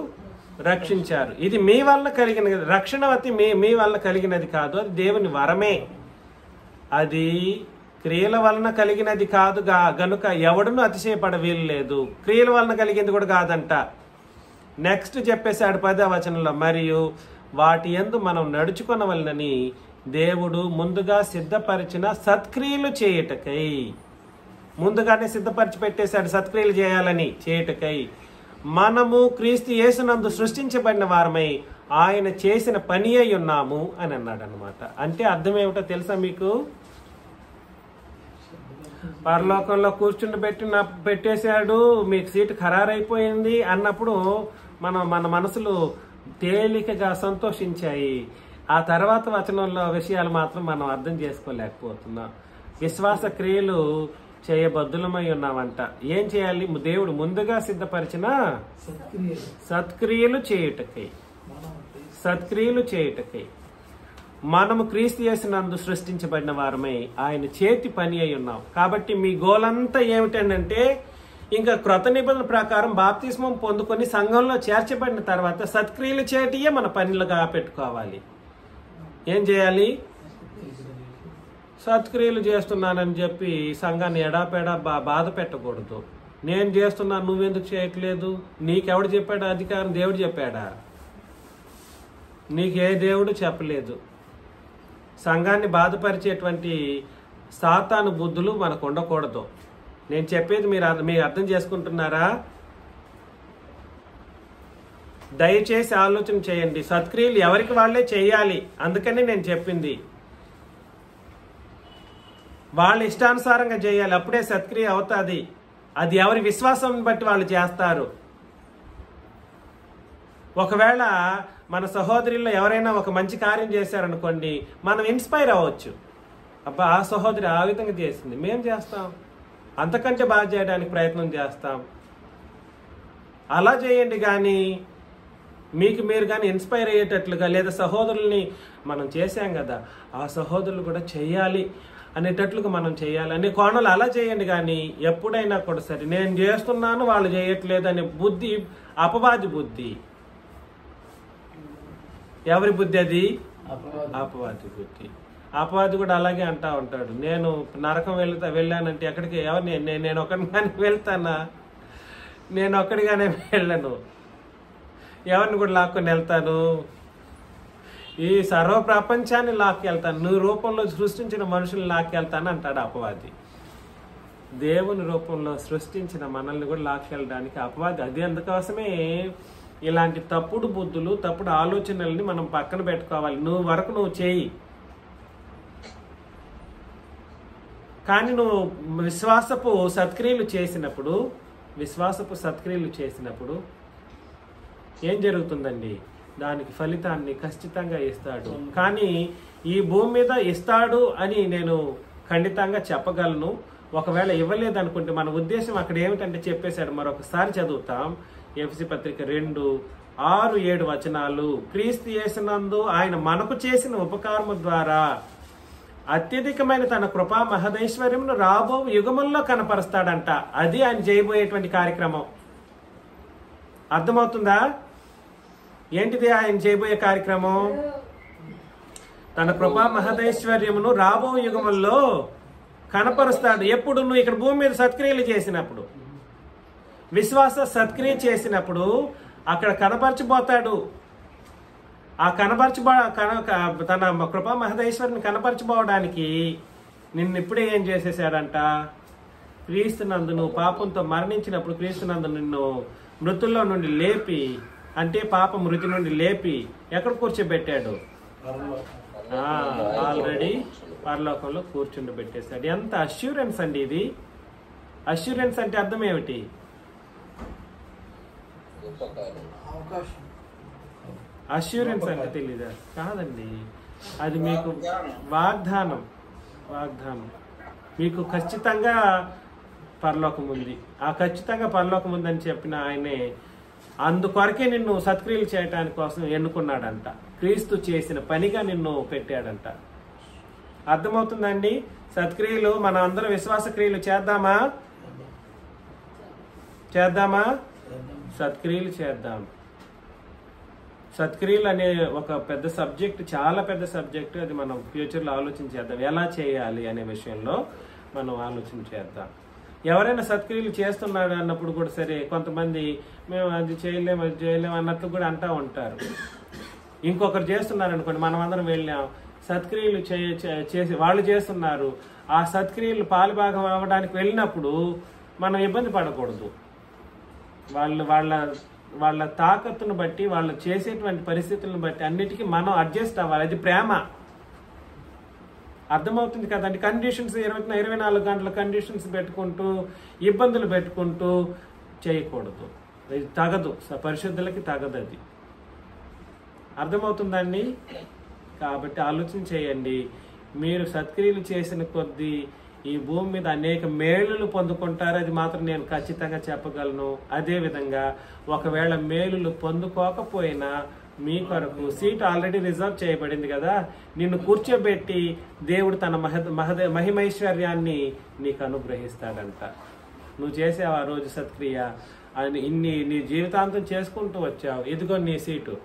రక్షించారు. ఇది మీ వల్ల కలిగినది. రక్షణవతి మీ వల్ల కలిగినది కాదు, అది దేవుని వరమే. అది క్రియల వలన కలిగినది కాదు గనుక ఎవడును అతిశయపడ వీలు లేదు. క్రియల వలన కలిగింది కూడా కాదంట. నెక్స్ట్ చెప్పేశాడు 10వ వచనంలో, మరియు వాటి యందు మనం నడుచుకొనవలనని దేవుడు ముందుగా సిద్ధపరిచిన సత్క్రియలు చేయుటకై. ముందుగానే సిద్ధపరిచి పెట్టేశాడు సత్క్రియలు చేయుటకై. మనము క్రీస్తు యేసునందు సృష్టించబడిన వారమై ఆయన చేసిన పని అయి ఉన్నాము అని అన్నాడు అనమాట. అంటే అర్థం ఏమిటో తెలుసా మీకు? పరలోకంలో కూర్చుండి పెట్టేశాడు, మీకు సీటు ఖరారైపోయింది అన్నప్పుడు మన మనసులు తేలికగా సంతోషించాయి. ఆ తర్వాత వచనంలో విషయాలు మాత్రం మనం అర్థం చేసుకోలేకపోతున్నాం. విశ్వాస క్రియలు చేయబద్దులమై ఉన్నామంట. ఏం చేయాలి? దేవుడు ముందుగా సిద్ధపరిచిన సత్క్రియలు చేయుటకై, సత్క్రియలు చేయుటకై మనము క్రీస్తు యేసునందు సృష్టించబడిన వారమై ఆయన చేతి పని అయి ఉన్నాం. కాబట్టి మీ గోలంతా ఏమిటంటే, ఇంకా క్రొత్త నిబంధన ప్రకారం బాప్తిస్మం పొందుకొని సంఘంలో చేర్చబడిన తర్వాత సత్క్రియలు చేయటయే మన పనులుగా పెట్టుకోవాలి. ఏం చేయాలి? సత్క్రియలు చేస్తున్నానని చెప్పి సంఘాన్ని ఎడాపెడా బాధ పెట్టకూడదు. నేను చేస్తున్నాను, నువ్వెందుకు చేయట్లేదు? నీకెవడు చెప్పాడా అధికారం? దేవుడు చెప్పాడా? నీకే దేవుడు చెప్పలేదు. సంఘాన్ని బాధపరిచేటువంటి సాతాను బుద్ధులు మనకు ఉండకూడదు. నేను చెప్పేది మీరు అర్థం చేసుకుంటున్నారా? దయచేసి ఆలోచన చేయండి. సత్క్రియలు ఎవరికి వాళ్ళే చేయాలి. అందుకని నేను చెప్పింది వాళ్ళ ఇష్టానుసారంగా చేయాలి. అప్పుడే సత్క్రియ అవుతుంది. అది ఎవరి విశ్వాసం బట్టి వాళ్ళు చేస్తారు. ఒకవేళ మన సహోదరుల్లో ఎవరైనా ఒక మంచి కార్యం చేశారనుకోండి, మనం ఇన్స్పైర్ అవ్వచ్చు. అబ్బా, ఆ సహోదరి ఆ విధంగా చేసింది, మేం చేస్తాం, అంతకంటే బాగా చేయడానికి ప్రయత్నం చేస్తాం. అలా చేయండి. కానీ మీకు మీరు కానీ ఇన్స్పైర్ అయ్యేటట్లుగా, లేదా సహోదరుల్ని మనం చేశాం కదా, ఆ సహోదరులు కూడా చేయాలి అనేటట్లుగా మనం చేయాలి అనే కోణాలు అలా చేయండి. కానీ ఎప్పుడైనా కూడా సరే నేను చేస్తున్నాను వాళ్ళు చేయట్లేదు అనే బుద్ధి అపవాది బుద్ధి. ఎవరి బుద్ధి అది? అపవాది బుద్ధి. అపవాది కూడా అలాగే అంటా ఉంటాడు, నేను నరకం వెళ్ళానంటే ఎక్కడికి? ఎవరు? నేను ఒక్కడిగానే వెళ్తానా? నేను ఒక్కడిగానే వెళ్ళను, ఎవరిని కూడా లాక్కొని వెళ్తాను, ఈ సర్వ ప్రపంచాన్ని లాక్కెళ్తాను, నువ్వు రూపంలో సృష్టించిన మనుషుల్ని లాక్కెళ్తాను అంటాడు అపవాది. దేవుని రూపంలో సృష్టించిన మనల్ని కూడా లాక్కెళ్ళడానికి అపవాది. అది అందుకోసమే ఇలాంటి తప్పుడు బుద్ధులు, తప్పుడు ఆలోచనల్ని మనం పక్కన పెట్టుకోవాలి. నువ్వు వరకు నువ్వు చేయి. కానీ నువ్వు విశ్వాసపు సత్క్రియలు చేసినప్పుడు ఏం జరుగుతుందండి? దానికి ఫలితాన్ని ఖచ్చితంగా ఇస్తాడు. కానీ ఈ భూమి మీద ఇస్తాడు అని నేను ఖండితంగా చెప్పగలను. ఒకవేళ ఇవ్వలేదనుకుంటే మన ఉద్దేశం అక్కడ ఏమిటంటే చెప్పేశాడు. మరొకసారి చదువుతాం. ఎఫెసీ పత్రిక 2:6-7 క్రీస్తు యేసునందు ఆయన మనకు చేసిన ఉపకారము ద్వారా అత్యధికమైన తన కృపా మహదైశ్వర్యమును రాబో యుగముల్లో కనపరుస్తాడంట. అది ఆయన చేయబోయేటువంటి కార్యక్రమం. అర్థమవుతుందా? ఏంటిది ఆయన చేయబోయే కార్యక్రమం? తన కృపా మహదైశ్వర్యమును రాబో యుగముల్లో కనపరుస్తాడు. ఎప్పుడు? నువ్వు ఇక్కడ భూమి మీద సత్క్రియలు చేసినప్పుడు, విశ్వాస సత్క్రియ చేసినప్పుడు అక్కడ కనపరచబోతాడు. ఆ తన కృపా మహదైశ్వర్యం కనపరచబోవడానికి నిన్ను ఇప్పుడే ఏం చేసేసాడంట? క్రీస్తునందు నువ్వు పాపంతో మరణించినప్పుడు క్రీస్తునందు నిన్ను మృతుల్లో నుండి లేపి, అంటే పాప మృతి నుండి లేపి ఎక్కడ కూర్చోబెట్టాడు? ఆల్రెడీ పరలోకంలో కూర్చుండబెట్టేశాడు. ఎంత అష్యూరెన్స్ అండి ఇది! అష్యూరెన్స్ అంటే అర్థం ఏమిటి? అష్యూరెన్స్ అంటే తెలీదా? కాదండి, అది మీకు వాగ్దానం. మీకు ఖచ్చితంగా పరలోకం ఉంది. ఆ ఖచ్చితంగా పరలోకం ఉందని చెప్పిన ఆయనే అందుకొరకే నిన్ను సత్క్రియలు చేయటానికి కోసం ఎన్నుకున్నాడంట. క్రీస్తు చేసిన పనిగా నిన్ను పెట్టాడంట. అర్థమవుతుందండి? సత్క్రియలు మనం అందరం విశ్వాస క్రియలు చేద్దామా? సత్క్రియలు చేద్దాం. సత్క్రియలు అనే ఒక పెద్ద సబ్జెక్ట్, చాలా పెద్ద సబ్జెక్ట్. అది మనం ఫ్యూచర్లో ఆలోచన చేద్దాం. ఎలా చేయాలి అనే విషయంలో మనం ఆలోచన చేద్దాం. ఎవరైనా సత్క్రియలు చేస్తున్నాడు అన్నప్పుడు కూడా సరే, కొంతమంది మేము అది చేయలేము అన్నట్లు కూడా అంటూ ఉంటారు. ఇంకొకరు చేస్తున్నారు అనుకోండి, మనం అందరం వెళ్ళాం, సత్క్రియలు చేసి వాళ్ళు చేస్తున్నారు, ఆ సత్క్రియలు పాలుభాగం అవ్వడానికి వెళ్ళినప్పుడు మనం ఇబ్బంది పడకూడదు. వాళ్ళ తాకత్తును బట్టి, వాళ్ళు చేసేటువంటి పరిస్థితులను బట్టి అన్నిటికీ మనం అడ్జస్ట్ అవ్వాలి. అది ప్రేమ. అర్థమవుతుంది కదండి? కండిషన్స్ 24 గంటల కండిషన్స్ పెట్టుకుంటూ, ఇబ్బందులు పెట్టుకుంటూ చేయకూడదు. ఇది తగదు, పరిశుద్ధులకి తగదు. అది అర్థమవుతుందండి? కాబట్టి ఆలోచన చేయండి. మీరు సత్క్రియలు చేసిన కొద్దీ ఈ భూమి మీద అనేక మేలులు పొందుకుంటారు, అది మాత్రం నేను ఖచ్చితంగా చెప్పగలను. అదేవిధంగా ఒకవేళ మేలులు పొందుకోకపోయినా మీ కొరకు సీట్ ఆల్రెడీ రిజర్వ్ చేయబడింది కదా, నిన్ను కూర్చోబెట్టి దేవుడు తన మహిమైశ్వర్యాన్ని నీకు అనుగ్రహిస్తాడంట. నువ్వు చేసావు ఆ రోజు సత్క్రియ, అని నీ జీవితాంతం చేసుకుంటూ వచ్చావు, ఇదిగో నీ సీటు,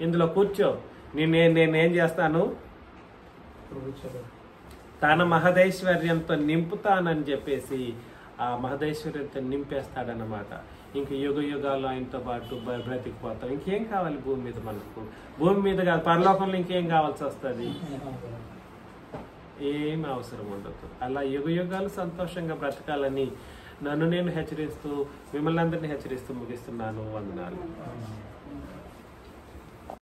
ఇందులో కూర్చో, నేనేం చేస్తాను, తన మహదైశ్వర్యంతో నింపుతానని చెప్పేసి ఆ మహదైశ్వర్యంతో నింపేస్తాడనమాట. ఇంక యుగ యుగాల్లో ఆయనతో పాటు బ్రతికిపోతాం. ఇంకేం కావాలి భూమి మీద మనకు? భూమి మీద కాదు, పరలోకంలో ఇంకేం కావాల్సి వస్తుంది? ఏం అవసరం ఉండదు. అలా యుగ యుగాలు సంతోషంగా బ్రతకాలని నన్ను నేను హెచ్చరిస్తూ, మిమ్మల్ని అందరినీ హెచ్చరిస్తూ ముగిస్తున్నాను. వందనాలు.